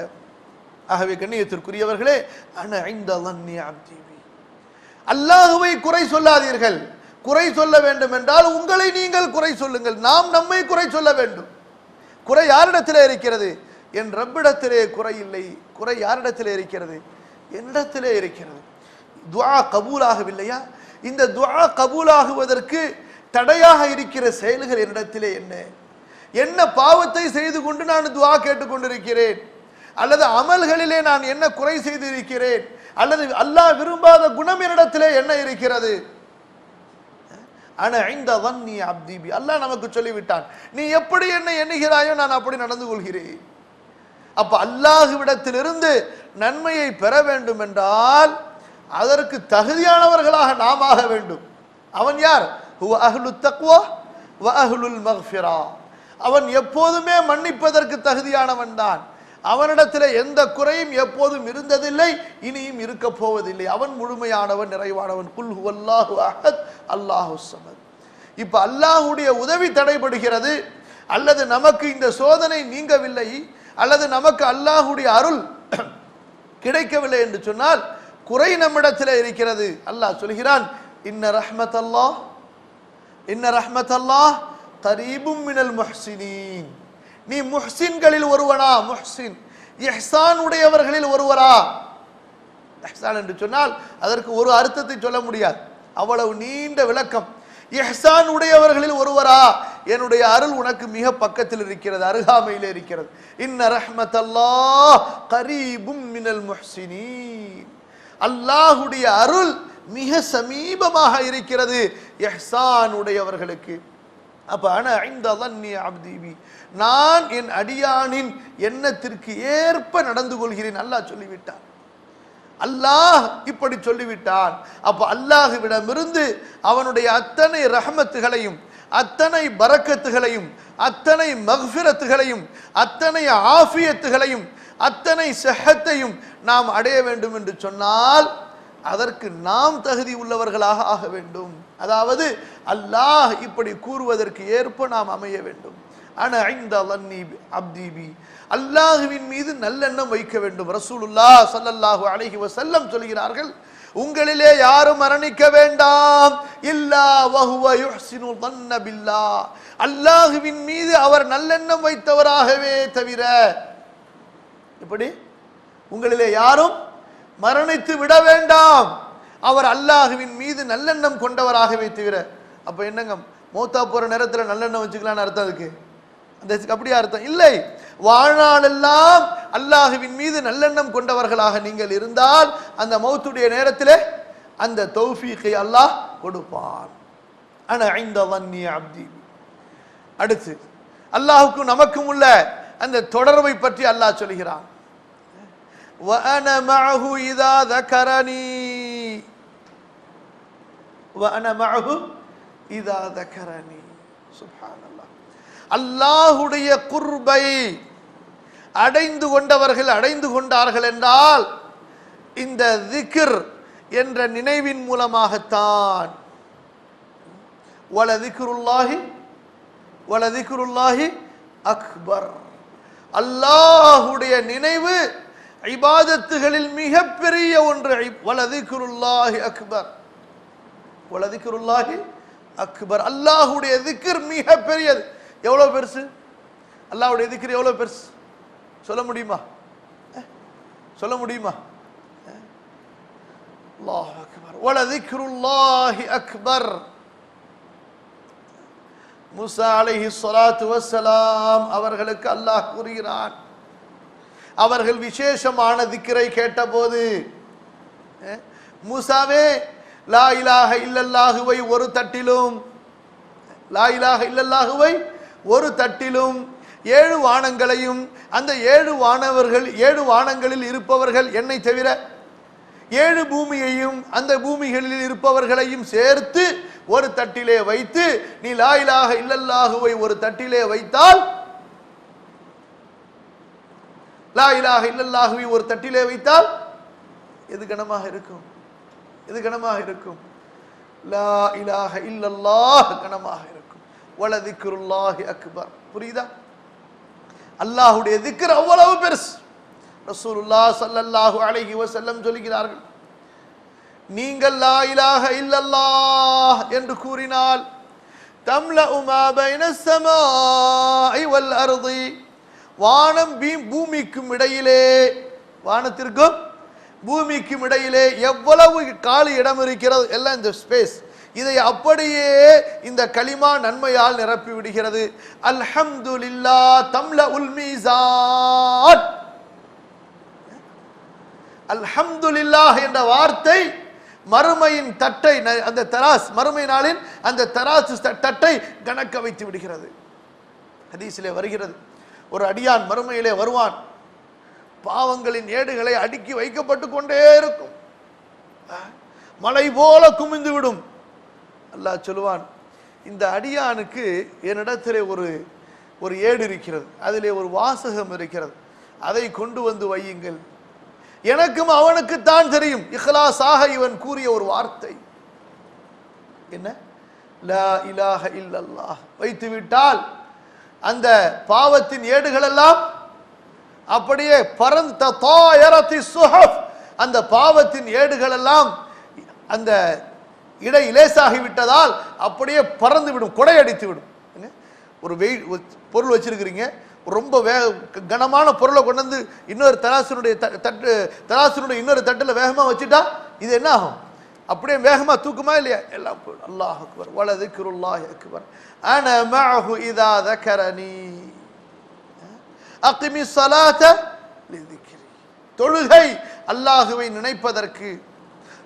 ஆகவே கண்ணியத்திற்குரியவர்களே, அன இன்த ظني عبدي بي. அல்லாஹ்வை குறை சொல்லாதீர்கள். குறை சொல்ல வேண்டும் என்றால் உங்களை நீங்கள் குறை சொல்லுங்கள், நாம் நம்மை குறை சொல்ல வேண்டும். குறை யாரிடத்திலே இருக்கிறது? என் ரப்பிடத்திலே குறை இல்லை. குறை யாரிடத்திலே இருக்கிறது? என்னிடத்திலே இருக்கிறது. துஆ கபூலாகவில்லையா? இந்த துஆ கபூலாகுவதற்கு தடையாக இருக்கிற செயல்கள் என்னிடத்திலே என்ன? என்ன பாவத்தை செய்து கொண்டு நான் துஆ கேட்டுக்கொண்டிருக்கிறேன்? அல்லது அமல்களிலே நான் என்ன குறை செய்து இருக்கிறேன்? அல்லது அல்லாஹ் விரும்பாத குணம் என்னிடத்திலே என்ன இருக்கிறது? அன இன்த ظني عبدي بي. அல்லாஹ் நமக்கு சொல்லிவிட்டான், நீ எப்படி என்னை எண்ணுகிறாயோ நான் அப்படி நடந்து கொள்கிறேன். அப்ப அல்லாஹ்விடத்திலிருந்து நன்மையை பெற வேண்டும் என்றால் அதற்கு தகுதியானவர்களாக நாம் ஆக வேண்டும். அவன் யார்? ஹுவ அஹ்லுத் தக்வா வ அஹ்லுல் மக்ஃபிரா. அவன் எப்போதுமே மன்னிப்பதற்கு தகுதியானவன் தான். அவனிடத்தில் எந்த குறையும் எப்போதும் இருந்ததில்லை, இனியும் இருக்க போவதில்லை. அவன் முழுமையானவன், நிறைவானவன். குல் ஹுவல்லாஹு அஹத் அல்லாஹுஸ் ஸமத். இப்ப அல்லாஹ்வுடைய உதவி தடைபடுகிறது, அல்லது நமக்கு இந்த சோதனை நீங்கவில்லை, அல்லது நமக்கு அல்லாஹ்வுடைய அருள் கிடைக்கவில்லை என்று சொன்னால் குறை நம்மிடத்தில் இருக்கிறது. அல்லாஹ் சொல்கிறான், இன்ன ரஹ்மத்தல்லாஹ் கரீபும் மினல் முஹ்சினீன். நீ முஹ்சின்களில் ஒருவனா? முஹ்சின் இஹ்சான் உடையவர்களில் ஒருவரா? இஹ்சான் என்று சொன்னால் அதற்கு ஒரு அர்த்தத்தை சொல்ல முடியாது, அவ்வளவு நீண்ட விளக்கம். இஹ்சான் உடையவர்களில் ஒருவரா? என்னுடைய அருள் உனக்கு மிக பக்கத்தில் இருக்கிறது, அருகாமையில் இருக்கிறது. இன்ன ரஹ்மத்தல்லாஹ் கரீபும் மினல் முஹ்சினீன். அல்லாஹ்வுடைய அருள் மிக சமீபமாக இருக்கிறது இஹ்சான் உடையவர்களுக்கு. அப்ப அன இன்த ظني عبدي بي, நான் என் அடியானின் எண்ணத்திற்கு ஏற்ப நடந்து கொள்கிறேன். அல்லாஹ் சொல்லிவிட்டான், அல்லாஹ் இப்படி சொல்லிவிட்டான். அப்ப அல்லாஹ்விடமிருந்து அவனுடைய அத்தனை ரஹமத்துகளையும், அத்தனை பரக்கத்துகளையும், அத்தனை மக்ஃபிரத்துகளையும், அத்தனை ஆஃபியத்துகளையும், அத்தனை ஸஹத்தையும் நாம் அடைய வேண்டும் என்று சொன்னால் அதற்கு நாம் தகுதி உள்ளவர்களாக ஆக வேண்டும். அதாவது அல்லாஹ் இப்படி கூறுவதற்கு ஏற்ப நாம் அமைய வேண்டும். அன இன்த ظني عبدي بي, அல்லாஹ்வின் மீது நல்லெண்ணம் வைக்க வேண்டும். ரசூலுல்லாஹ் ஸல்லல்லாஹு அலைஹி வஸல்லம் சொல்கிறார்கள், உங்களிலே யாரும் மரணிக்க வேண்டாம் இல்லா வஹுவ யுஹ்சினு ظن பில்லாஹ், அல்லாஹ்வின் மீது அவர் நல்லெண்ணம் வைத்தவராகவே தவிர. இப்படி உங்களிலே யாரும் மரணித்து விட வேண்டாம், அவர் அல்லாஹ்வின் மீது நல்லெண்ணம் கொண்டவராகவே தவிர. அப்ப என்னங்க, மௌத்தா போற நேரத்தில் நல்லெண்ணம் வச்சுக்கலான்னு அர்த்தம்? அதுக்கு அந்த அப்படியே அர்த்தம் இல்லை. வாழ்நாளெல்லாம் அல்லாஹ்வின் மீது நல்லெண்ணம் கொண்டவர்களாக நீங்கள் இருந்தால் அந்த மௌத்துடைய நேரத்திலே அந்த தௌஃபீகை அல்லாஹ் கொடுப்பான். அன இன்த ظني عبدي. அடுத்து அல்லாஹ்வுக்கும் நமக்கும் உள்ள அந்த தொடர்பை பற்றி அல்லாஹ் சொல்கிறான், وَأَنَا مَعَهُ إِذَا ذَكَرَنِي وَأَنَا مَعَهُ إِذَا ذَكَرَنِي. சுப்ஹானல்லாஹ். அல்லாஹ்வுடைய குர்பை அடைந்து கொண்டவர்கள் அடைந்து கொண்டார்கள் என்றால் இந்த திக்ர் என்ற நினைவின் மூலமாகத்தான். வலதிக்ருல்லாஹி அக்பர். அல்லாஹ்வுடைய நினைவு இபாதத்துகளில் மிகப்பெரிய ஒன்று. வலதிக்ருல்லாஹி அக்பர், வலதிக்ருல்லாஹி அக்பர். அல்லாஹ்வுடைய திக்ர் மிக பெரியது. எவ்வளவு பெருசு? அல்லாஹ்வுடைய திக்ர் எவ்வளவு பெருசு சொல்ல முடியுமா? சொல்ல முடியுமா? அல்லாஹ் அக்பர். வலதிக்ருல்லாஹி அக்பர். மூசா அலைஹிஸ்ஸலாத்து வஸ்ஸலாம் அவர்களுக்கு அல்லாஹ் கூறுகிறான், அவர்கள் விசேஷமான திக்ரை கேட்டபோது, மூசாவே லா இலாஹ இல்லல்லாஹுவை ஒரு தட்டிலும், லா இலாஹ இல்லல்லாஹுவை ஒரு தட்டிலும் 7 வானங்களையும் அந்த 7 வானங்களில் இருப்பவர்கள் என்னை தவிர 7 பூமியையும் அந்த பூமிகளில் இருப்பவர்களையும் சேர்த்து ஒரு தட்டிலே வைத்து நீ லா இலாஹ இல்லல்லாஹுவை ஒரு தட்டிலே வைத்தால், லா இலாஹ இல்லல்லாஹுவை ஒரு தட்டிலே வைத்தால் எது கனமாக இருக்கும்? எது கனமாக இருக்கும்? லா இலாஹ இல்லல்லாஹ் கனமாக இருக்கும். வலதிக்ருல்லாஹி அக்பர். புரியுதா? அல்லாஹ்வுடைய திக்ர் அவ்வளவு பெருசு. ரசூலுல்லாஹ் ஸல்லல்லாஹு அலைஹி வஸல்லம் சொல்கிறார்கள், நீங்கள் லா இலாஹ இல்லல்லாஹ் என்று கூறினால் தம்லஉ மா பைன ஸமாஇ வல் அர்தி, வானம் பூமிக்கும் இடையிலே, வானத்திற்கும் பூமிக்கும் இடையிலே எவ்வளவு காலி இடம் இருக்கிறது, எல்லாம் இந்த ஸ்பேஸ், இதை அப்படியே இந்த கலிமா நன்மையால் நிரப்பி விடுகிறது. அல்ஹம்துலில்லாஹ் தம்லஉல் மீசான். அல்ஹம்துலில்லாஹ் என்ற வார்த்தை மறுமையின் தட்டை, அந்த தராஸ், மறுமை நாளின் அந்த தராசு தட்டை கணக்க வைத்து விடுகிறது. ஹதீஸிலே வருகிறது, ஒரு அடியான் மறுமையிலே வருவான், பாவங்களின் ஏடுகளை அடுக்கி வைக்கப்பட்டு கொண்டே இருக்கும், மலை போல குமிந்து விடும். அல்லாஹ் சொல்லுவான், இந்த அடியானுக்கு என்னிடத்திலே ஒரு ஏடு இருக்கிறது, அதிலே ஒரு வாசகம் இருக்கிறது, அதை கொண்டு வந்து வையுங்கள், எனக்கும் அவனுக்கு தான் தெரியும். இஹ்லாஸாக இவன் கூறிய ஒரு வார்த்தை என்ன? லா இலாஹ இல்லல்லாஹ் வைத்து விட்டால் அந்த பாவத்தின் ஏடுகள் எல்லாம் அப்படியே பரந்த தாயரத்தி சுஹஃப், அந்த பாவத்தின் ஏடுகள் எல்லாம் அந்த இடை லேசாகி விட்டதால் அப்படியே பறந்து விடும், கொடையடித்து விடும். ஒரு பொருள் வச்சிருக்கிறீங்க, ரொம்ப கனமான பொருளை கொண்டு வந்து இன்னொரு தராசனுடைய இன்னொரு தட்டுல வேகமா வச்சுட்டா இது என்ன ஆகும்? அப்படியே வேகமா தூக்குமா இல்லையா? எல்லாம் போயிடும். அல்லாஹ் அக்பர் வல திக்ருல்லாஹி அக்பர் அனா மஅஹு இதா ذكرني அகிமி ஸலாத லிذிக்ரி. தொழுகை அல்லாஹ்வை நினைப்பதற்கு,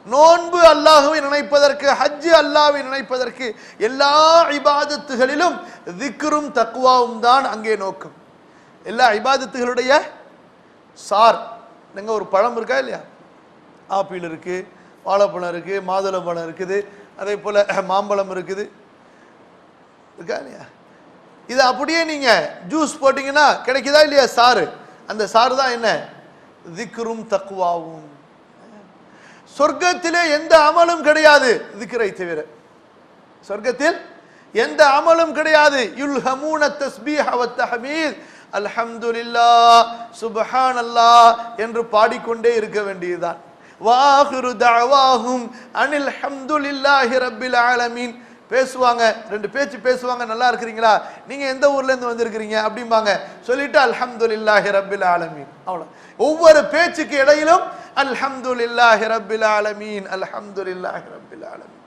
நோன்பு அல்லாஹ்வை நினைப்பதற்கு, ஹஜ் அல்லாஹ்வை நினைப்பதற்கு, எல்லா இபாதத்துகளிலும் திக்ரும் தக்வாவும் தான் அங்கே நோக்கம். எல்லா இபாதத்துகளுடைய சார். நீங்க ஒரு பழம் இருக்கா இல்லையா? ஆப்பிள் இருக்கு, வாழைப்பழம் இருக்கு, மாதுளம்பழம் இருக்குது, அதே போல மாம்பழம் இருக்குது, இருக்கா இல்லையா? இது அப்படியே நீங்க ஜூஸ் போட்டீங்கன்னா கிடைக்குதா இல்லையா சாறு? அந்த சாறு தான் என்ன? திக்ரும் தக்வாவும். சொர்க்கத்திலே எந்த அமலும் கிடையாது திக்ரை தவிர. சொர்க்கத்தில் எந்த அமலும் கிடையாது. யுல்ஹமூன தஸ்பீஹ வ தஹ்மீத் அல்ஹம்துலில்லாஹ் சுப்ஹானல்லாஹ் என்று பாடிக்கொண்டே இருக்க வேண்டியதுதான். வாஹிரு தஅவாஹும் அனில் ஹம்துலில்லாஹி ரப்பில் ஆலமீன். பேசுவாங்க, ரெண்டு பேச்சு பேசுவாங்க, நல்லா இருக்கிறீங்களா, நீங்க எந்த ஊர்ல இருந்து வந்திருக்கிறீங்க அப்படிம்பாங்க, சொல்லிட்டு அல்ஹம்துலில்லாஹி ரப்பில் ஆலமீன். அவ்வளவு. ஒவ்வொரு பேச்சுக்கு இடையிலும் அல்ஹம்துலில்லாஹி ரப்பில் ஆலமீன், அல்ஹம்துலில்லாஹி ரப்பில் ஆலமீன்.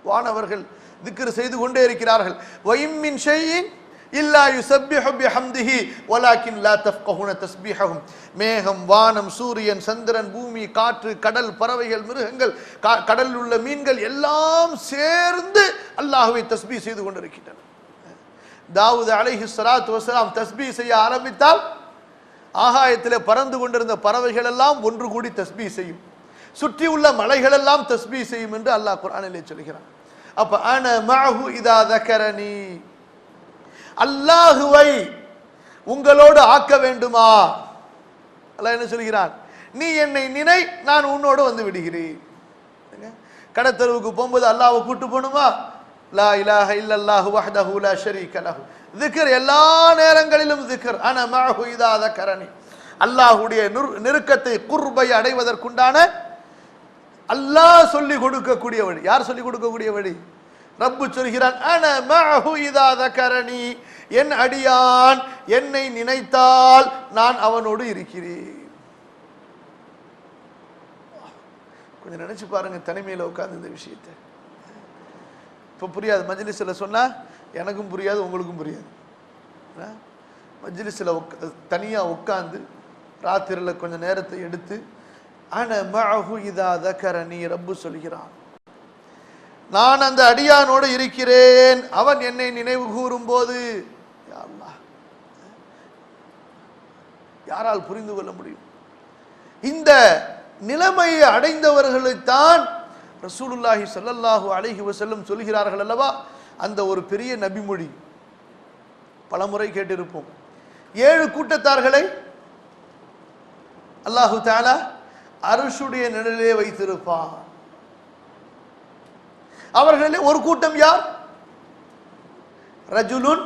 வானவர்கள் திக்ர் செய்து கொண்டே இருக்கிறார்கள். வஇம் மின் ஷைஇன் இல்லா யுஸப்பிஹு பிஹம்திஹி வலாக்கின் லா தஃப்கஹூன தஸ்பீஹஹும். மேகம், வானம், சூரியன், சந்திரன், பூமி, காற்று, கடல், பறவைகள், மிருகங்கள், கடலில் உள்ள மீன்கள் எல்லாம் சேர்ந்து அல்லாஹ்வை தஸ்பீஹ் செய்து கொண்டிருக்கின்றன. தாவூத் அலைஹிஸ்ஸலாத்து வஸலாம் தஸ்பீஹ் செய்ய ஆரம்பித்தால் ஆகாயத்திலே பறந்து கொண்டிருந்த பறவைகள் எல்லாம் ஒன்று கூடி தஸ்பீஹ் செய்யும், சுற்றி உள்ள மலைகள் எல்லாம் தஸ்பீஹ் செய்யும் என்று அல்லாஹ் குர்ஆனிலே சொல்கிறான். அப்ப அன மஅஹு இதா ذكرني, அல்லாஹுவை உங்களோடு ஆக்க வேண்டுமா? அல்லாஹ் என்ன சொல்கிறான்? நீ என்னை நினை, நான் உன்னோடு வந்து விடுகிறேன். கடத்தருவுக்கு போகும்போது அல்லாஹ்வை கூட்டு போகணுமா? லா இலாஹ இல்லல்லாஹு வஹ்தஹு லா ஷரீக லஹு. திக்ர் எல்லா நேரங்களிலும் திக்ர். அன மஅஹு இதா ذكرني. அல்லாஹ்வுடைய நெருக்கத்தை, குர்பை அடைவதற்குண்டான அல்லாஹ் சொல்லி கொடுக்கக்கூடிய வழி. யார் சொல்லி கொடுக்கக்கூடிய வழி? ரப்பு சொல்கிறான், அன மஅஹு இதா ذكرني, என் அடியான் என்னை நினைத்தால் நான் அவனோடு இருக்கிறேன். கொஞ்சம் நினைச்சு பாருங்க, தனிமையில் உட்கார்ந்து இந்த விஷயத்தை. இப்போ புரியாது, மஜ்லிஸ்ல சொன்னா எனக்கும் புரியாது, உங்களுக்கும் புரியாது. மஜ்லிஸ்ல தனியா உட்கார்ந்து ராத்திரில கொஞ்சம் நேரத்தை எடுத்து அன மஅஹு இதா ذكرني, ரப்பு சொல்கிறான், நான் அந்த அடியானோடு இருக்கிறேன், அவன் என்னை நினைவு கூறும் போது. யா அல்லாஹ், யாரால் புரிந்து கொள்ள முடியும்? இந்த நிலைமையை அடைந்தவர்களைத்தான் ரசூலுல்லாஹி ஸல்லல்லாஹு அலைஹி வஸல்லம் சொல்கிறார்கள் அல்லவா, அந்த ஒரு பெரிய நபிமொழி பலமுறை கேட்டிருப்போம். 7 கூட்டத்தார்களை அல்லாஹு தஆலா அர்ஷுடைய நிழலிலே வைத்திருப்பான். அவர்களிலே ஒரு கூட்டம் யார்? ரஜுலுன்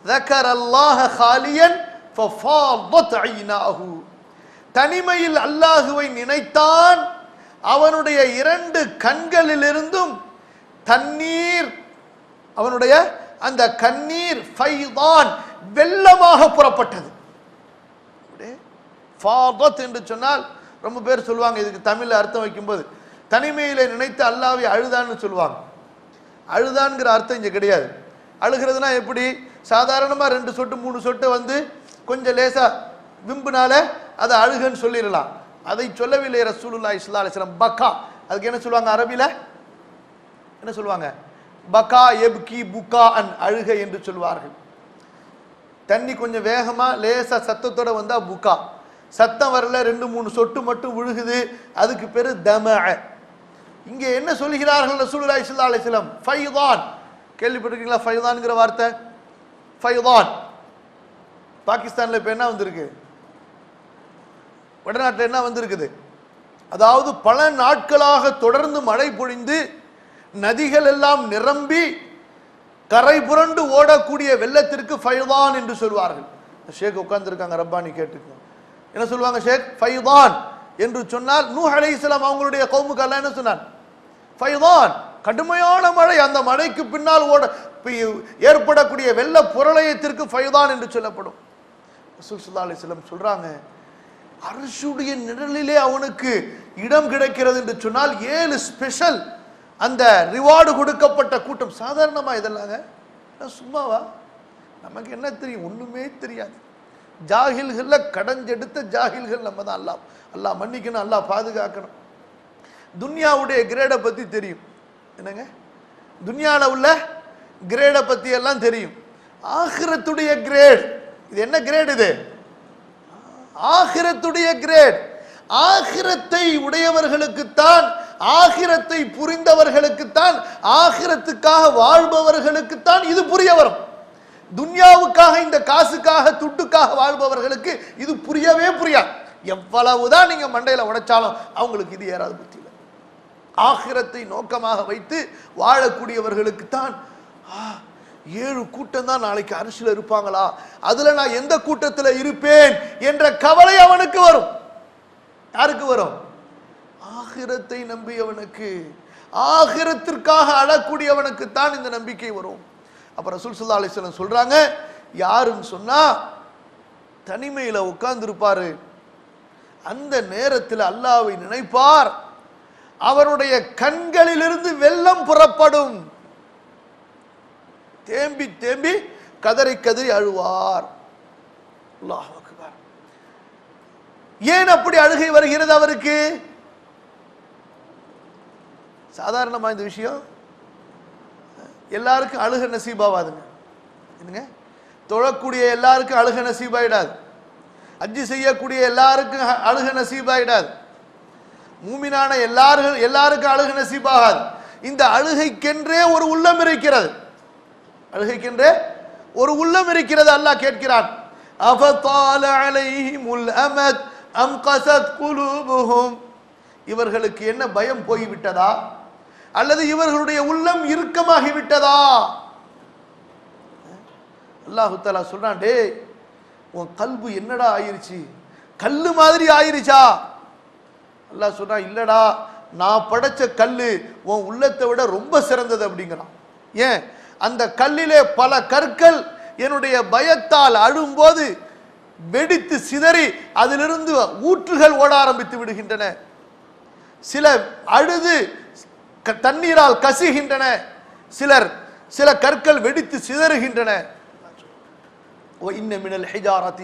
ذكرல்லாஹ خاليا ففاضت عيناه. தனிமையில் அல்லாஹுவை நினைத்தான், அவனுடைய 2 கண்களிலிருந்தும் தண்ணீர், அவனுடைய அந்த கண்ணீர் ஃபைதான், வெள்ளமாக புறப்பட்டது. ஃபாதத் என்று சொன்னால் ரொம்ப பேர் சொல்லுவாங்க, இதுக்கு தமிழ்ல அர்த்தம் வைக்கும்போது தனிமையில நினைத்து அல்லாஹ்வை அழுதான்னு சொல்லுவாங்க. அழுதான்ங்கிற அர்த்தம் இங்க கிடையாது. அழுகிறதுனா எப்படி? சாதாரணமா 2 சொட்டு 3 சொட்டு வந்து கொஞ்சம் லேசா விம்புனால அதை அழுகன்னு சொல்லிடலாம். அதை சொல்லவில்லை ரசூலுல்லாஹி ஸல்லல்லாஹு அலைஹி வஸல்லம். பக்கா, அதுக்கு என்ன சொல்லுவாங்க அரபில? என்ன சொல்லுவாங்க? பக்கா எப்கி புகாஅன், அழுகை என்று சொல்வார்கள். தண்ணி கொஞ்சம் வேகமா லேசா சத்தத்தோட வந்தா புகா, சத்தம் வரல 2-3 சொட்டு மட்டும் விழுகுது, அதுக்கு பேரு தமஅ. இங்க என்ன சொல்கிறார்கள் ரசூலுல்லாஹி ஸல்லல்லாஹு அலைஹி வஸல்லம்? ஃபைதான். கேள்விப்பட்டிருக்கீங்களா ஃபைதான்ங்கிற வார்த்தை? ஃபைதான் பாகிஸ்தான்ல இப்ப என்ன வந்திருக்கு, வடநாட்டில் என்ன வந்திருக்குது? அதாவது பல நாட்களாக தொடர்ந்து மழை பொழிந்து நதிகள் எல்லாம் நிரம்பி கரை புரண்டு ஓடக்கூடிய வெள்ளத்திற்கு ஃபைதான் என்று சொல்வார்கள். ஷேக் உட்கார்ந்து இருக்காங்க, ரப்பானி கேட்டுக்கோங்க. என்ன சொல்லுவாங்க ஷேக்? ஃபைதான் என்று சொன்னால் நூஹ் அலைஹிஸ்ஸலாம் அவங்களுடைய கௌமுக்கு அல்லாஹ் என்ன சொன்னான்? ஃபைதான், கடுமையான மழை. அந்த மழைக்கு பின்னால் ஏற்படக்கூடிய வெள்ள புரளயத்திற்கு ஃபைதான் என்று சொல்லப்படும். ரசூல் ஸல்லல்லாஹு அலைஹி வஸல்லம் சொல்றாங்க, அர்ஷுடைய நிழலிலே அவனுக்கு இடம் கிடைக்கிறது என்று சொன்னால் 7 ஸ்பெஷல் அந்த ரிவார்டு கொடுக்கப்பட்ட கூட்டம். சாதாரணமா இதெல்லாங்க சும்மாவா? நமக்கு என்ன தெரியும்? ஒண்ணுமே தெரியாது. ஜாகில்கள்ல கடஞ்செடுத்த ஜாகில்கள் நம்ம தான். அல்லாஹ் மன்னிக்கணும், அல்லாஹ் பாதுகாக்கணும். துன்யாவுடைய கிரேடை பத்தி தெரியும். என்னங்க, துன்யால உள்ள கிரேடை பத்தி எல்லாம் தெரியும். ஆகிரத்துடைய கிரேட், இது என்ன கிரேட்? இது ஆகிரத்துடைய கிரேட். ஆகிரத்தை உடையவர்களுக்குத்தான், ஆகிரத்தை புரிந்தவர்களுக்குத்தான், ஆகிரத்துக்காக வாழ்பவர்களுக்குத்தான் இது புரிய வரும். துன்யாவுக்காக, இந்த காசுக்காக, துட்டுக்காக வாழ்பவர்களுக்கு இது புரியவே புரியாது. எவ்வளவுதான் நீங்க மண்டையில உடைச்சாலும் அவங்களுக்கு இது ஏறாது புத்தியில. ஆகிரத்தை நோக்கமாக வைத்து வாழக்கூடியவர்களுக்கு தான் 7 கூட்டம் தான் நாளைக்கு அரிசில இருப்பாங்களா, அதுல நான் எந்த கூட்டத்தில் இருப்பேன் என்ற கவலை அவனுக்கு வரும். யாருக்கு வரும்? ஆகிரத்தை நம்பியவனுக்கு, ஆகிரத்திற்காக அழக்கூடியவனுக்கு தான் இந்த நம்பிக்கை வரும். அப்ப ரசூல் ஸல்லல்லாஹு அலைஹி வஸல்லம் சொல்றாங்க, யாருன்னு சொன்னா தனிமையில உட்கார்ந்து இருப்பாரு, அந்த நேரத்தில் அல்லாஹ்வை நினைப்பார், அவருடைய கண்களிலிருந்து வெள்ளம் புறப்படும், தேம்பி தேம்பி கதறி கதறி அழுவார். அல்லாஹ் அக்பர். ஏன் அப்படி அழுகை வருகிறது அவருக்கு? சாதாரணமா இந்த விஷயம் எல்லாருக்கும் அழுக நசீபாவாதுங்க. என்னங்க, தொழக்கூடிய எல்லாருக்கும் அழுக நசீபாயிடாது. ஹஜ் செய்யக்கூடிய எல்லாருக்கும் அழுக நசீபாயிடாது. மூமினான எல்லாருக்கும் அழுக நசீபாகாது. இந்த அழுகைக்கென்றே ஒரு உள்ளம் இருக்கிறது. அழுகைக்கென்றே ஒரு உள்ளம் இருக்கிறது. அல்லாஹ் கேட்கிறான், அஃபதால அலைஹிமுல் அமத் அம் கஸத் குலூபுஹும், இவர்களுக்கு என்ன பயம் போய்விட்டதா அல்லது இவர்களுடைய உள்ளம் இறுக்கமாகி விட்டதா? அல்லாஹ் தஆலா சொல்றான், டேய் உன் கல்பு என்னடா ஆயிருச்சு? கல்லு மாதிரி ஆயிருச்சா? அல்லாஹ் சொல்றான், இல்லடா, நான் படைச்ச கல்லு உன் உள்ளத்தை விட ரொம்ப சிறந்தது அப்படிங்கிறான். ஏன்? அந்த கல்லிலே பல கற்கள் என்னுடைய பயத்தால் அழும்போது வெடித்து சிதறி அதிலிருந்து ஊற்றுகள் ஓட ஆரம்பித்து விடுகின்றன. சில அழுது தண்ணீரால் கசிகின்றன, சில கற்கள் வெடித்து சிதறுகின்றன. وَإِنَّ مِنَ الْحِجَارَةِ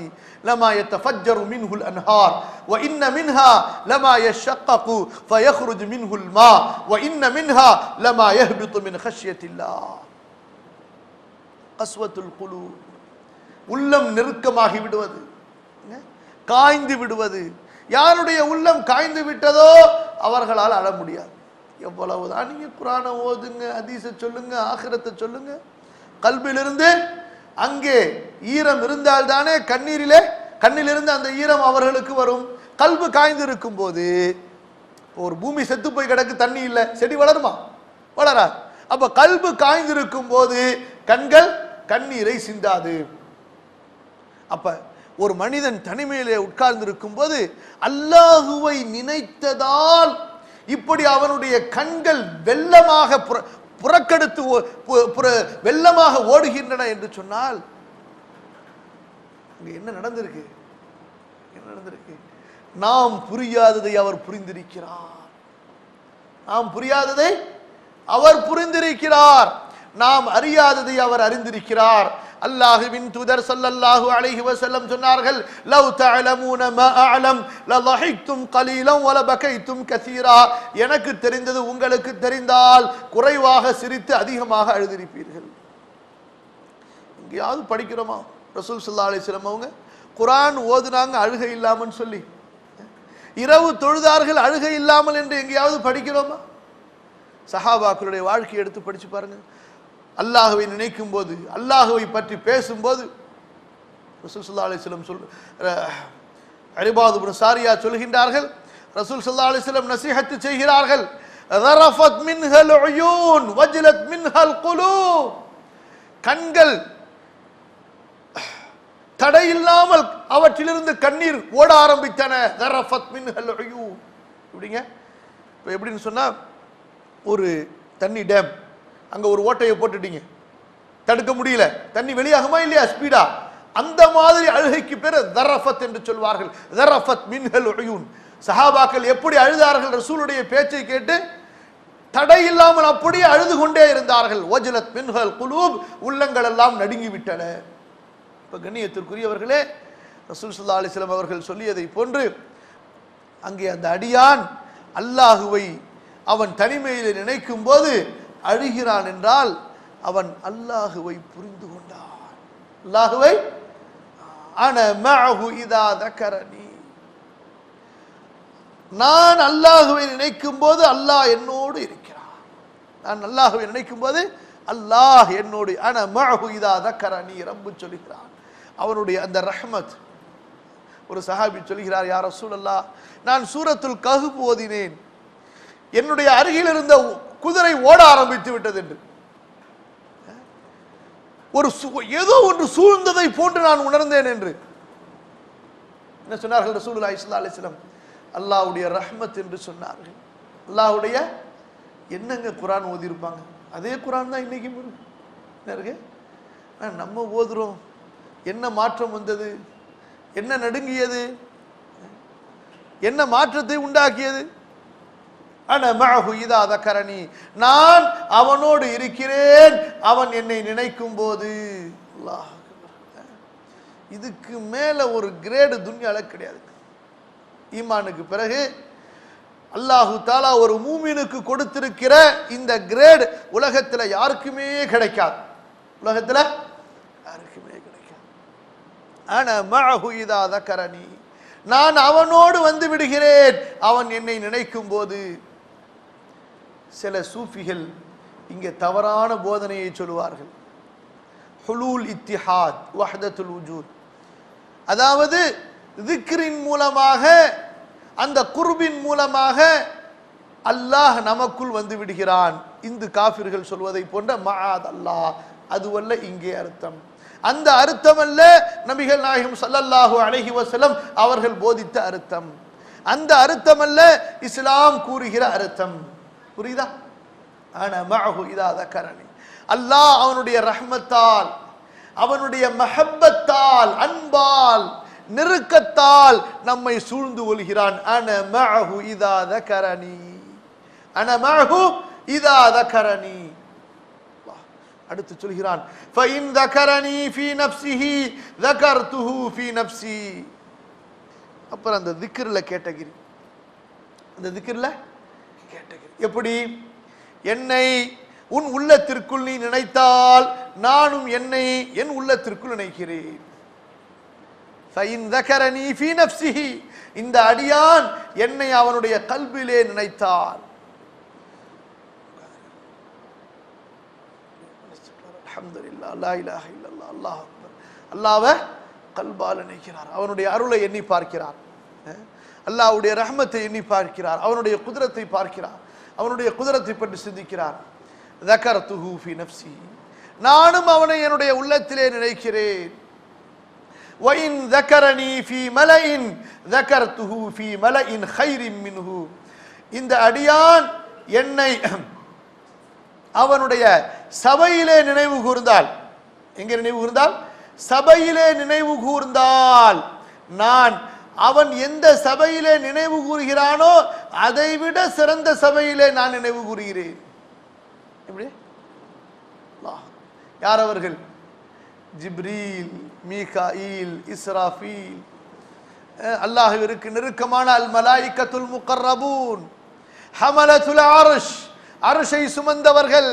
لَمَا يَتَفَجَّرُ مِنْهُ الْأَنْهَارُ وَإِنَّ مِنْهَا لَمَا يَشَّقَّقُ فَيَخْرُجُ مِنْهُ الْمَاءُ وَإِنَّ مِنْهَا لَمَا يَهْبِطُ مِنْ خَشْيَةِ اللَّهِ. கஸ்வத்துல் குலூப், உள்ளம் நெருக்கமாகி விடுவது, காய்ந்து விடுவது. யாருடைய உள்ளம் காய்ந்து விட்டதோ அவர்களால் அழ முடியாது. எவ்வளவுதான் நீங்க குர்ஆனை ஓதுங்க, ஹதீஸை சொல்லுங்க, ஆகிரத்தை சொல்லுங்க, கல்பிலிருந்து அங்கே ஈரம் இருந்தால் தானே கண்ணிலிருந்து அந்த ஈரம் அவர்களுக்கு வரும். கல்பு காய்ந்து இருக்கும் போது, ஒரு பூமி செத்து போய் கிடக்கு, தண்ணி இல்லை, செடி வளருமா? வளராது. அப்ப கல்பு காய்ந்து இருக்கும் போது கண்கள் கண்ணீரை சிந்தாது. அப்ப ஒரு மனிதன் தனிமையிலே உட்கார்ந்து இருக்கும் போது அல்லாஹுவை நினைத்ததால் இப்படி அவனுடைய கண்கள் வெள்ளமாக புறக்கெடுத்து வெள்ளமாக ஓடுகின்றன என்று சொன்னால் என்ன நடந்திருக்கு? என்ன நடந்திருக்கு? நாம் புரியாததை அவர் புரிந்திருக்கிறார். நாம் புரியாததை அவர் புரிந்திருக்கிறார். நாம் அறியாததை அவர் அறிந்திருக்கிறார். அல்லாஹ்வின் தூதர் ஸல்லல்லாஹு அலைஹி வஸல்லம் சொன்னார்கள், லவ் தஅலமூன மா அஅலம் லضحكتم قليلا ولبكيتم كثيرا. எனக்கு தெரிந்தது உங்களுக்கு தெரிந்தால் குறைவாக சிரித்து அதிகமாக அழுதிருப்பீர்கள். எங்கேயாவது படிக்கிறோமா ரசூல் ஸல்லல்லாஹு அலைஹி வஸல்லம் அவங்க குர்ஆன் ஓதுனாங்க அழுகை இல்லாமன்னு சொல்லி? இரவு தொழுதார்கள் அழுகை இல்லாமல் என்று எங்கேயாவது படிக்கிறோமா? சஹாபாக்களுடைய வாழ்க்கையை எடுத்து படிச்சு பாருங்க. அல்லாஹ்வை நினைக்கும் போது, அல்லாஹ்வை பற்றி பேசும்போது ரசூல் ஸல்லல்லாஹு அலைஹி வஸல்லம் இர்பாத் இப்னு சாரியா சொல்கின்றார்கள், ரசூல் ஸல்லல்லாஹு அலைஹி வஸல்லம் நசீஹத் செய்கிறார்கள், ذرفت منها العيون وجلت منها القلوب. கண்கள் தடை இல்லாமல் அவற்றிலிருந்து கண்ணீர் ஓட ஆரம்பித்தன. தரஃபத் மின்ஹல் உயூன். இப்படிங்க இப்போ எப்படின்னு சொன்னா, ஒரு தண்ணி டேம், அங்க ஒரு ஓட்டையை போட்டுட்டீங்க, தடுக்க முடியல, தண்ணி வெளியாகுமா இல்லையா ஸ்பீடா? அந்த மாதிரி அழுகைக்கு பேர் தரஃபத் என்று சொல்வார்கள். தரஃபத் மின்ஹல் உயூன். சஹாபாக்கள் எப்படி அழுதார்கள் ரசூலுடைய பேச்சை கேட்டு? தடை இல்லாமல் அப்படியே அழுது கொண்டே இருந்தார்கள். வஜலத் மின்ஹல் குலூப். உள்ளங்கள் எல்லாம் நடுங்கி விட்டன. இப்ப கண்ணியத்திற்குரியவர்களே, ரசூல் ஸல்லல்லாஹு அலைஹி வஸல்லம் அவர்கள் சொல்லியதை போன்று அங்கே அந்த அடியான் அல்லாஹுவை அவன் தனிமையில் நினைக்கும் போது அழுகிறான் என்றால் அவன் அல்லாஹுவை புரிந்து கொண்டான். அல்லாஹுவை அன மஅஹு இதா தக்கரனி, நான் அல்லாஹுவை நினைக்கும் போது அல்லாஹ் என்னோடு இருக்கிறான். நான் அல்லாஹுவை நினைக்கும் போது அல்லாஹ் என்னோடு. அன மஅஹு இதா தக்கரனி. ரப்பு சொல்கிறான் அவனுடைய அந்த ரஹ்மத். ஒரு சஹாபி சொல்கிறார், யா ரசூலல்லாஹ், நான் சூரத்துல் கஹ்ஃப் ஓதினேன், என்னுடைய அருகில் இருந்த குதிரை ஓட ஆரம்பித்து விட்டது என்று. ஒரு ஏதோ ஒன்று சூழ்ந்ததை போன்று நான் உணர்ந்தேன் என்று என்ன சொன்னார்கள் ரசூலுல்லாஹி ஸல்லல்லாஹு அலைஹி வஸல்லம்? அல்லாஹ்வுடைய ரஹ்மத் என்று சொன்னார்கள். அல்லாஹ்வுடைய என்னங்க குர்ஆன் ஓதி இருப்பாங்க, அதே குர்ஆன் தான் இன்னைக்கும் இருக்கு. நம்ம ஓதுறோம், என்ன மாற்றம் வந்தது, என்ன நடுங்கியது, என்ன மாற்றத்தை உண்டாக்கியது? அன மஅஹு இதா தக்கரனி, நான் அவனோடு இருக்கிறேன் அவன் என்னை நினைக்கும் போது. அல்லாஹ் அக்பர். இதுக்கு மேல ஒரு கிரேடு துன்யால கிடையாது. ஈமானுக்கு பிறகு அல்லாஹு தாலா ஒரு மூமினுக்கு கொடுத்திருக்கிற இந்த கிரேட் உலகத்தில் யாருக்குமே கிடைக்காது. உலகத்தில் யாருக்குமே கிடைக்காது. அன மஅஹு இதா தக்கரனி, நான் அவனோடு வந்து விடுகிறேன் அவன் என்னை நினைக்கும் போது. சில சூஃபிகள் இங்கே தவறான போதனையை சொல்லுவார்கள். ஹுலூல் இத்திஹாத் வஹ்தத்துல் வஜூத், அதாவது திக்ரின் மூலமாக, அந்த குர்பின் மூலமாக அல்லாஹ் நமக்குள் வந்து விடுகிறான். இந்து காஃபிர்கள் சொல்வதை போன்ற மஆத் அல்லாஹ், அதுவல்ல இங்கே அர்த்தம். அந்த அர்த்தம் அல்ல நபிகள் நாயகம் ஸல்லல்லாஹு அலைஹி வஸல்லம் அவர்கள் போதித்த அர்த்தம். அந்த அர்த்தம் அல்ல இஸ்லாம் கூறுகிற அர்த்தம். புரியுதா? அன மஅஹு இதா தக்கரனி, அல்லாஹ் அவனுடைய ரஹ்மத்தால், அவனுடைய மஹப்பத்தால், அன்பால், நெருக்கத்தால் நம்மை சூழ்ந்து கொள்கிறான். அன மஅஹு இதா தக்கரனி, அன மஅஹு இதா தக்கரனி. அடுத்து சொல்கிறான், ஃபஇன் தக்கரனி ஃபீ நஃப்ஸிஹி தக்கர்துஹு ஃபீ நஃப்ஸி. அப்புறம் அந்த திக்ர்ல கேட்டகிரி, அந்த திக்ர்ல கேட்டகிரி எப்படி? என்னை உன் உள்ளத்திற்குள் நீ நினைத்தால் நானும் என்னை என் உள்ளத்திற்குள் நினைக்கிறேன். ஃபஇன் தக்கரனி ஃபீ நஃப்ஸிஹி, இந்த அடியான் என்னை அவனுடைய கல்பிலே நினைத்தால். அல்ஹம்துலில்லாஹ், லா இலாஹ இல்லல்லாஹ், அல்லாஹ் அக்பர். அல்லாஹ்வை கல்பால் நினைக்கிறார், அவனுடைய அருளை எண்ணி பார்க்கிறார், அல்லாஹ்வுடைய ரஹ்மத்தை எண்ணி பார்க்கிறார், அவனுடைய குதிரத்தை பார்க்கிறார், அவனுடைய குதிரத்தை பற்றி சிந்திக்கிறார். தக்கர்துஹு ஃபீ நஃப்ஸி, நானும் அவனை என்னுடைய உள்ளத்திலே நினைக்கிறேன். வஇன் தக்கரனி ஃபீ மலஇன் தக்கர்துஹு ஃபீ மலஇன் கைரின் மின்ஹு, இந்த அடியான் என்னை அவனுடைய சபையிலே நினைவு கூர்ந்தால், எங்க நினைவு கூர்ந்தால்? சபையிலே நினைவு கூர்ந்தால் நான் அவன் எந்த சபையிலே நினைவு கூறுகிறானோ அதைவிட சிறந்த சபையிலே நான் நினைவு கூறுகிறேன். எப்படி? யார் அவர்கள்? ஜிப்ரீல், மீகாயில், இஸ்ராஃபீல், அல்லாஹ்விற்கு நெருக்கமான அல் மலாயிகத்துல் முகர்ரபூன், ஹமலத்துல் அர்ஷ், அர்ஷை சுமந்தவர்கள்,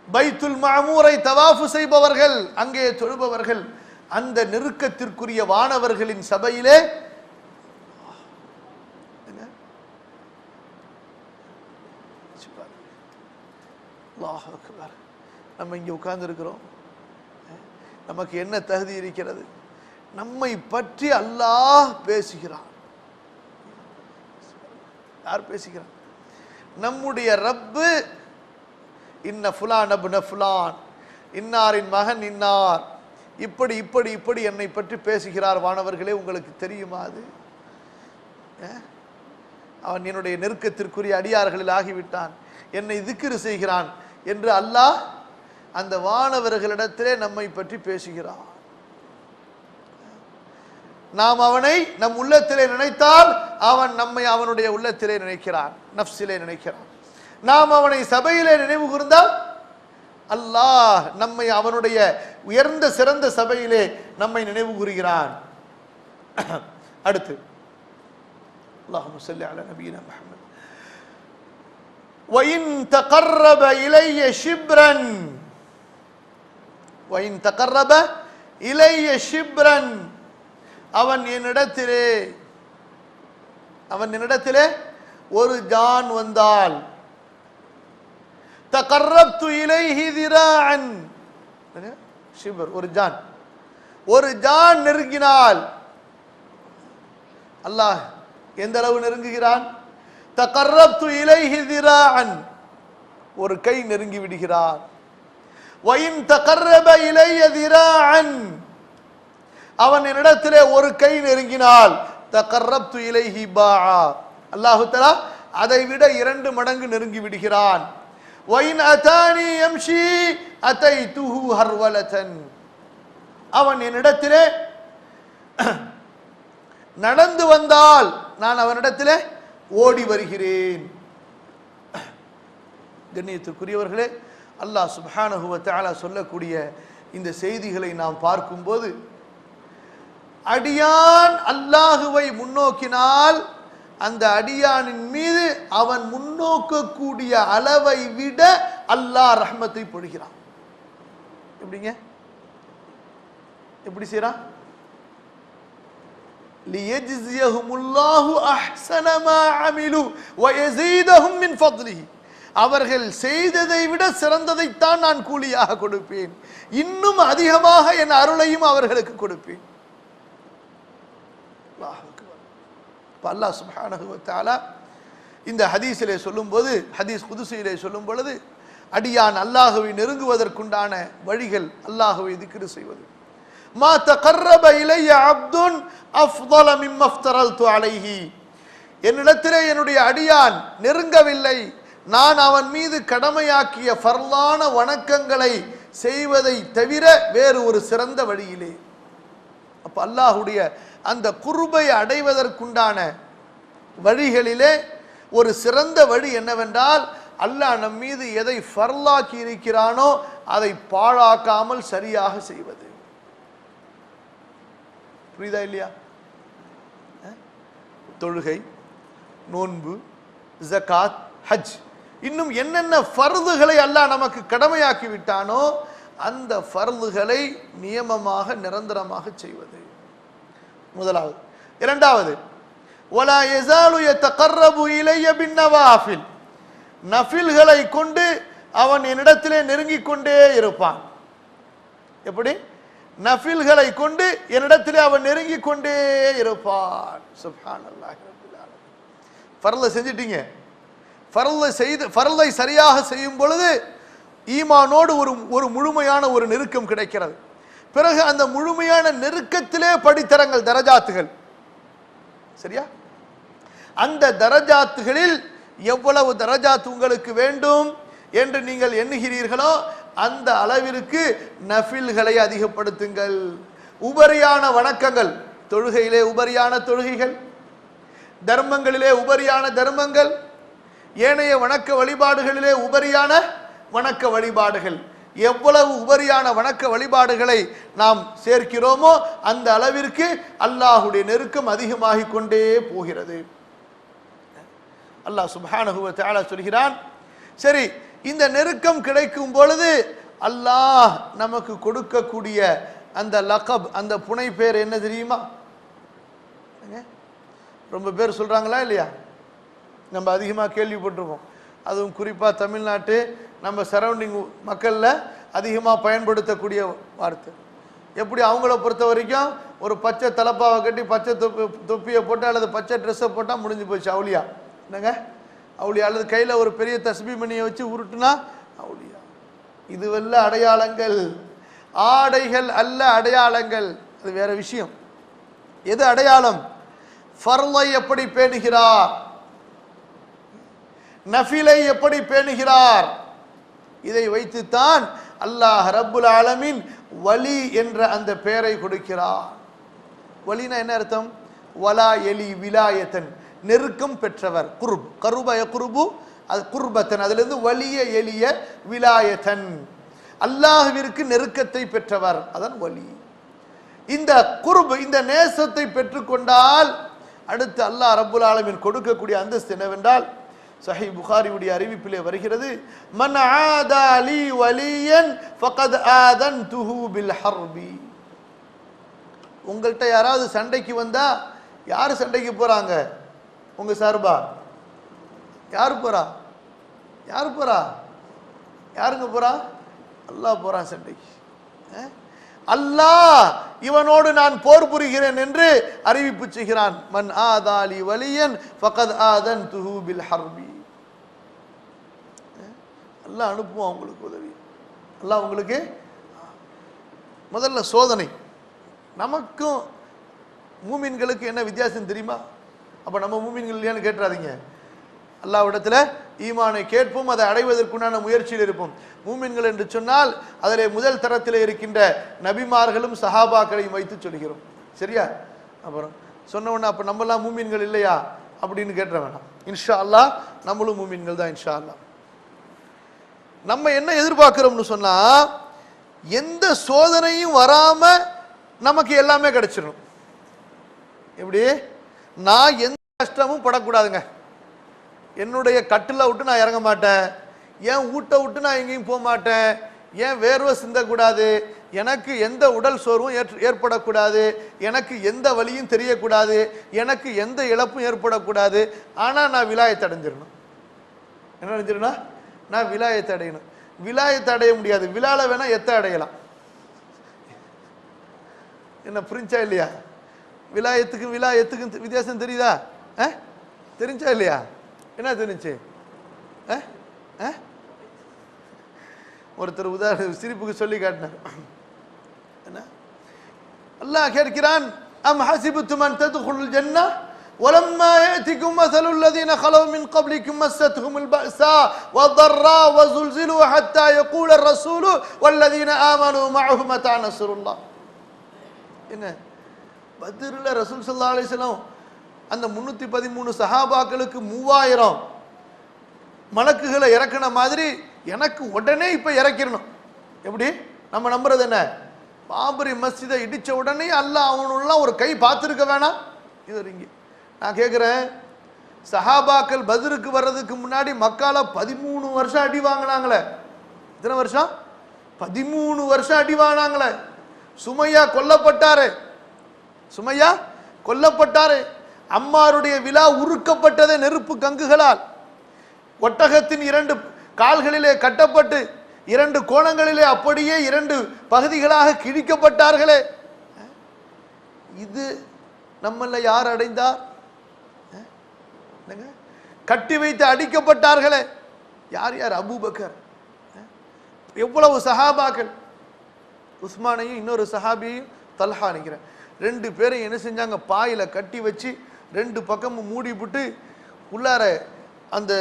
பைத்துல் மஅமூரை தவாஃபு செய்பவர்கள், அங்கே தொழுபவர்கள், அந்த நெருக்கத்திற்குரிய வானவர்களின் சபையிலே அல்லாஹ் அக்பர். நம்ம இங்கே உட்கார்ந்து இருக்கிறோம், நமக்கு என்ன தகுதி இருக்கிறது? நம்மை பற்றி அல்லாஹ் பேசுகிறான். யார் பேசுகிறான்? நம்முடைய ரப்பு. இன்ன ஃபுலான் அப்ன ஃபுலான், இன்னாரின் மகன் இன்னார் இப்படி இப்படி இப்படி என்னை பற்றி பேசுகிறார் வானவர்களே, உங்களுக்கு தெரியுமா அது? அவன் என்னுடைய நெருக்கத்திற்குரிய அடியார்களில் ஆகிவிட்டான், என்னை திக்ரு செய்கிறான் என்று அல்லாஹ் அந்த வானவர்களிடத்திலே நம்மை பற்றி பேசுகிறான். நாம் அவனை நம் உள்ளத்திலே நினைத்தால் அவன் நம்மை அவனுடைய உள்ளத்திலே நினைக்கிறான், நஃப்ஸிலே நினைக்கிறான். நாம் அவனை சபையிலே நினைவு கூர்ந்தால் அல்லாஹ் நம்மை அவனுடைய உயர்ந்த சிறந்த சபையிலே நம்மை நினைவு கூறுகிறான். அடுத்து அல்லாஹும்ம ஸல்லி அலா நபியினா முஹம்மத். وَإِن تَقَرَّبَ إِلَيَّ شِبْرًا وَإِن تَقَرَّبَ إِلَيَّ شِبْرًا அவன் என்னிடத்திலே ஒரு ஜான் வந்தால், தகர்ரப்து இலைஹி திராஅன், ஷிப்ர் ஒரு ஜான் நெருங்கினால், அல்லாஹ் எந்த அளவு நெருங்குகிறான்? தகர்ரப்து இலைஹி திராஅன், ஒரு கை நெருங்கி விடுகிறான். வஇன் தகர்ரப இலைய திராஅன், அவன் என்னிடத்திலே ஒரு கை நெருங்கினால், தகர்ரப்து இலைஹி பாஆ, அல்லாஹ் தஆலா அதை விட 2 மடங்கு நெருங்கி விடுகிறான். வஇன் அதானி யம்ஷி அதைதுஹு ஹர்வலதன், அவன் என்னிடத்திலே நடந்து வந்தால் நான் அவனிடத்திலே ஓடி வருகிறேன். கண்ணியத்திற்குரியவர்களே, அல்லாஹ் சுப்ஹானஹு வ தஆலா சொல்லக்கூடிய இந்த செய்திகளை நாம் பார்க்கும்போது, அடியான் அல்லாஹுவை முன்னோக்கினால் அந்த அடியானின் மீது அவன் முன்னோக்கக்கூடிய அளவை விட அல்லாஹ் ரஹ்மத்தை பொழிகிறான். எப்படிங்க? எப்படி செய்றான்? லியஜ்ஸியஹுமுல்லாஹு அஹ்ஸன மா அமிலு வ யஸீதஹும் மின் ஃபத்லிஹி, அவர்கள் செய்ததை விட சிறந்ததைத்தான் நான் கூலியாக கொடுப்பேன், இன்னும் அதிகமாக என் அருளையும் அவர்களுக்கு கொடுப்பேன். அல்லாஹ் சுப்ஹானஹு வ தஆலா இந்த ஹதீஸிலே சொல்லும்போது, ஹதீஸ் குதுஸியிலே சொல்லும் பொழுது, அடியான் அல்லாஹ்வை நெருங்குவதற்குண்டான வழிகள் அல்லாஹ்வை திக்ர் செய்வது. மா தகர்ரப இலைய அப்துன் அஃதல மிம்ம ஃப்தரல்து அலைஹி, என்னிடத்திலே என்னுடைய அடியான் நெருங்கவில்லை, நான் அவன் மீது கடமையாக்கிய ஃபர்லான வணக்கங்களை செய்வதை தவிர வேறு ஒரு சிறந்த வழியிலே. அப்ப அல்லாஹ்வுடைய அந்த குர்பை அடைவதற்குண்டான வழிகளிலே ஒரு சிறந்த வழி என்னவென்றால், அல்லாஹ் நம் மீது எதை ஃபர்லாக்கி இருக்கிறானோ அதை பாழாக்காமல் சரியாக செய்வது. புரியுதா இல்லையா? தொழுகை, நோன்பு, ஜகாத், ஹஜ், இன்னும் என்னென்ன ஃபர்துகளை அல்லாஹ் நமக்கு கடமையாக்கி விட்டானோ அந்த ஃபர்துகளை நியமமாக நிரந்தரமாக செய்வது முதலாவது. இரண்டாவது, வலா யஸாலு யதகர்ரபு இலைய பின்னவாஃபில், நஃபில்களை கொண்டு அவன் என்னிடத்திலே நெருங்கிக் கொண்டே இருப்பான். எப்படி? நஃபில்களை கொண்டு என்னிடத்திலே அவன் நெருங்கிக் கொண்டே இருப்பான். சுப்ஹானல்லாஹி ரப்பில் ஆலமீன். ஃபர்லை செஞ்சிட்டீங்க, ஃபர்லை சரியாக செய்யும் பொழுது ஈமானோடு ஒரு முழுமையான ஒரு நெருக்கம் கிடைக்கிறது. பிறகு அந்த முழுமையான நெருக்கத்திலே படித்தரங்கள், தரஜாத்துகள், சரியா? அந்த தரஜாத்துகளில் எவ்வளவு தரஜாத் உங்களுக்கு வேண்டும் என்று நீங்கள் எண்ணுகிறீர்களோ அந்த அளவிற்கு நஃபில்களை அதிகப்படுத்துங்கள். உபரியான வணக்கங்கள், தொழுகையிலே உபரியான தொழுகைகள், தர்மங்களிலே உபரியான தர்மங்கள், ஏனைய வணக்க வழிபாடுகளிலே உபரியான வணக்க வழிபாடுகள், எவ்வளவு உபரியான வணக்க வழிபாடுகளை நாம் சேர்க்கிறோமோ அந்த அளவிற்கு அல்லாஹ்வுடைய நெருக்கம் அதிகமாகிக் கொண்டே போகிறது. அல்லாஹ் சுப்ஹானஹு வ தஆலா சொல்கிறான், சரி, இந்த நெருக்கம் கிடைக்கும் பொழுது அல்லாஹ் நமக்கு கொடுக்கக்கூடிய அந்த லகப், அந்த புனை பேர் என்ன தெரியுமா? ரொம்ப பேர் சொல்றாங்களா இல்லையா? நம்ம அதிகமாக கேள்விப்பட்டிருக்கோம். அதுவும் குறிப்பாக தமிழ்நாட்டு நம்ம சரௌண்டிங் மக்களில் அதிகமாக பயன்படுத்தக்கூடிய வார்த்தை. எப்படி அவங்கள பொறுத்த வரைக்கும் ஒரு பச்சை தலப்பாவை கட்டி பச்சை தொப்பியை போட்டு அல்லது பச்சை ட்ரெஸ்ஸை போட்டால் முடிஞ்சு போச்சு, அவுளியா. என்னங்க அவுளியா? அல்லது கையில் ஒரு பெரிய தஸ்பீ மணியை வச்சு உருட்டுனா அவுளியா. இதுவெல்லாம் அடையாளங்கள். ஆடைகள் அல்ல அடையாளங்கள், அது வேற விஷயம். எது அடையாளம்? ஃபர்லை எப்படி பேணுகிறார், நஃபிலை எப்படி பேணுகிறார், இதை வைத்துத்தான் அல்லாஹ் ரப்புல் ஆலமீன் வலி என்ற அந்த பெயரை கொடுக்கிறார். வலினா என்ன அர்த்தம்? வலா எலி விலாயத்தன், நெருக்கம் பெற்றவர். குர்ப், கருப யக்ருபு, அது குர்பத்தன், அதிலிருந்து வலிய எளிய விலாயத்தன், அல்லாஹ்விற்கு நெருக்கத்தை பெற்றவர், அதான் வலி. இந்த குர்ப், இந்த நேசத்தை பெற்றுக்கொண்டால் அடுத்து அல்லாஹ் ரப்புல் ஆலமீன் கொடுக்கக்கூடிய அந்தஸ்து என்னவென்றால், சஹீஹ் புகாரியுடைய அறிவிப்பிலே வருகிறது, மன் ஆதா லி வலியன் ஃபகத் ஆதன்துஹு பில் ஹர்பி. உங்கள்கிட்ட யாராவது சண்டைக்கு வந்தா, யார் சண்டைக்கு போறாங்க? உங்க சார்பா யார் போறா? யார் போறா? யாருங்க போறா? அல்லாஹ் போறான் சண்டைக்கு. அல்லாஹ் இவனோடு நான் போர் புரிகிறேன் என்று அறிவிப்பு செய்கிறான். மன் ஆதாலி வலியன் ஃபகத் ஆதன்துஹு பில் ஹர்பி. அல்லாஹ் அனுப்புவான் உங்களுக்கு உதவி. அல்லாஹ் உங்களுக்கு முதல்ல சோதனை. நமக்கும் மூமின்களுக்கு என்ன வித்தியாசம் தெரியுமா? அப்ப நம்ம மூமின்கள் இல்லையான்னு கேட்றாதீங்க. அல்லாஹ்விடத்துல ஈமானை கேட்போம், அதை அடைவதற்குண்டான முயற்சியில் இருப்போம். மூமின்கள் என்று சொன்னால் அதிலே முதல் தரத்தில் இருக்கின்ற நபிமார்களும் சஹாபாக்களையும் வைத்து சொல்கிறோம். சரியா? அப்புறம் சொன்ன உடனே அப்ப நம்மலாம் மூமின்கள் இல்லையா அப்படின்னு கேட்ற வேணாம். இன்ஷா அல்லாஹ் நம்மளும் மூமின்கள் தான் இன்ஷா அல்லாஹ். நம்ம என்ன எதிர்பார்க்கிறோம்னு சொன்னா, எந்த சோதனையும் வராம நமக்கு எல்லாமே கிடைச்சிடும். எப்படி? நான் எந்த கஷ்டமும் படக்கூடாதுங்க. என்னுடைய கட்டில விட்டு நான் இறங்க மாட்டேன், ஏன் வீட்டை விட்டு நான் எங்கேயும் போக மாட்டேன், ஏன் வேர்வை சிந்தக்கூடாது, எனக்கு எந்த உடல் சோர்வும் ஏற்படக்கூடாது, எனக்கு எந்த வலியும் தெரியக்கூடாது, எனக்கு எந்த இழப்பும் ஏற்படக்கூடாது. ஆனால் நான் விலாயத்தை அடைஞ்சிடணும். என்ன அடைஞ்சிடணும்? நான் விலாயத்தை அடையணும். விலாயத்தை அடைய முடியாது, விலால வேணா எத்த அடையலாம். என்ன புரிஞ்சா இல்லையா? விலாயத்துக்கும் விலாயத்துக்கும் வித்தியாசம் தெரியுதா? தெரிஞ்சா இல்லையா? என்ன தெரிஞ்சு? ஒருத்தர் உதாரணம் சிரிப்புக்கு சொல்லி காட்டினார். என்ன? அல்லாஹ் கேட்கிறான், அம் ஹஸிபத்தும் அன் தத்குலுல் ஜன்னah வலம்மா يأتكم مثل الذين خلوا من قبلكم مستهم البأساء والضراء وزلزلوا حتى يقول الرسول والذين آمنوا معه متى نصر الله. என்ன? பத்ர்ல ரசூல் ஸல்லல்லாஹு அலைஹி வஸல்லம் அந்த 313 சஹாபாக்களுக்கு 3000 மலக்குகளை இறக்கின மாதிரி எனக்கு உடனே இப்ப இறக்கிடணும். எப்படி? நம்ம நம்புறது என்ன? பாபரி மஸ்ஜிதை இடிச்ச உடனே அல்லாஹ் அவனுள்ள ஒரு கை பார்த்திருக்க வேணாம்? இது இங்க நான் கேட்கிறேன், சஹாபாக்கள் பத்ருக்கு வர்றதுக்கு முன்னாடி மக்கால 13 வருஷம் அடி வாங்கினாங்களே. எத்தனை வருஷம்? 13 வருஷம் அடி வாங்கினாங்களே. சுமையா கொல்லப்பட்டாரு, சுமையா கொல்லப்பட்டாரு. அம்மாருடைய விலா உருக்கப்பட்டதே நெருப்பு கங்குகளால். ஒட்டகத்தின் 2 கால்களிலே கட்டப்பட்டு 2 கோணங்களிலே அப்படியே 2 பகுதிகளாக கிழிக்கப்பட்டார்களே. இது நம்மள யார் அடைந்தார்? கட்டி வைத்து அடிக்கப்பட்டார்களே. யார் யார்? அபூபக்கர். எவ்வளவு சஹாபாக்கள். உஸ்மானையும் இன்னொரு சஹாபியையும் தல்ஹா நினைக்கிறேன், 2 பேரையும் என்ன செஞ்சாங்க? பாயில கட்டி வச்சு 2 பக்கமும் மூடி விட்டு உள்ளார அந்த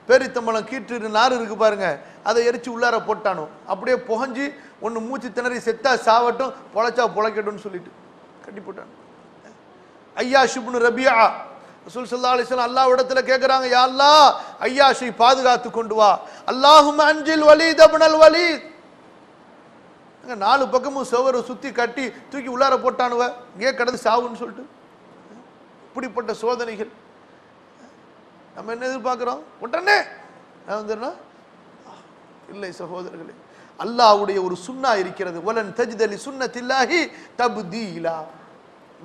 பேரித்தம்பளம் கீற்று நார் இருக்கு பாருங்க, அதை எரிச்சு உள்ளார போட்டானோ. அப்படியே புகஞ்சு ஒன்று மூச்சு திணறி செத்தா சாவட்டும், பொழைச்சா பொழைக்கட்டும்னு சொல்லிட்டு கட்டி போட்டான். ஐயாஷ் இப்னு ரபியா ரசூல் ஸல்லல்லாஹு அலைஹி வஸல்லம் அல்லாஹ்விடத்துல கேக்குறாங்க, யா அல்லாஹ் ஐயாஷை பாதுகாத்து கொண்டு வா. அல்லாஹும்ம அன்ஜில் வலீத் இப்னல் வலீத். 4 பக்கமும் சுவரை சுத்தி கட்டி தூக்கி உள்ளார போட்டானுவ, இங்கே கடந்து சாவுன்னு சொல்லிட்டு. இப்படிப்பட்ட சோதனைகள். நம்ம என்ன எதிர்பார்க்கிறோம்? உடனே இல்லை சகோதரர்களே, அல்லாஹ்வுடைய ஒரு சுன்னா இருக்கிறது. வலன் தஜ்தலி சுன்னத்தில்லாஹி தப்தீலா.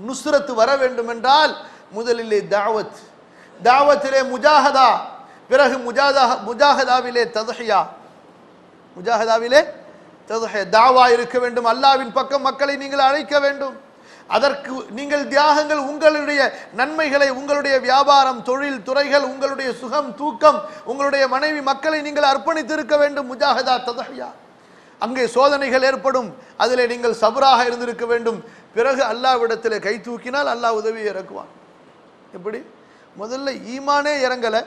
நுஸ்ரத் வர வேண்டும் என்றால் முதலிலே தாவத், தாவத்திலே முஜாஹதா, பிறகு முஜாஹதாவிலே தத்ஹியா, முஜாஹதாவிலே தத்ஹியா, தாவா இருக்க வேண்டும். அல்லாஹ்வின் பக்கம் மக்களை நீங்கள் அழைக்க வேண்டும். அதற்கு நீங்கள் தியாகங்கள், உங்களுடைய நன்மைகளை, உங்களுடைய வியாபாரம், தொழில் துறைகள், உங்களுடைய சுகம் தூக்கம், உங்களுடைய மனைவி மக்களை நீங்கள் அர்ப்பணித்து இருக்க வேண்டும். முஜாஹதா தத்ஹியா. அங்கே சோதனைகள் ஏற்படும், அதிலே நீங்கள் சபராக இருந்திருக்க வேண்டும். பிறகு அல்லாஹ்விடத்திலே கை தூக்கினால் அல்லாஹ் உதவி இறக்குவான். எப்படி? முதல்ல ஈமானே இறங்கல,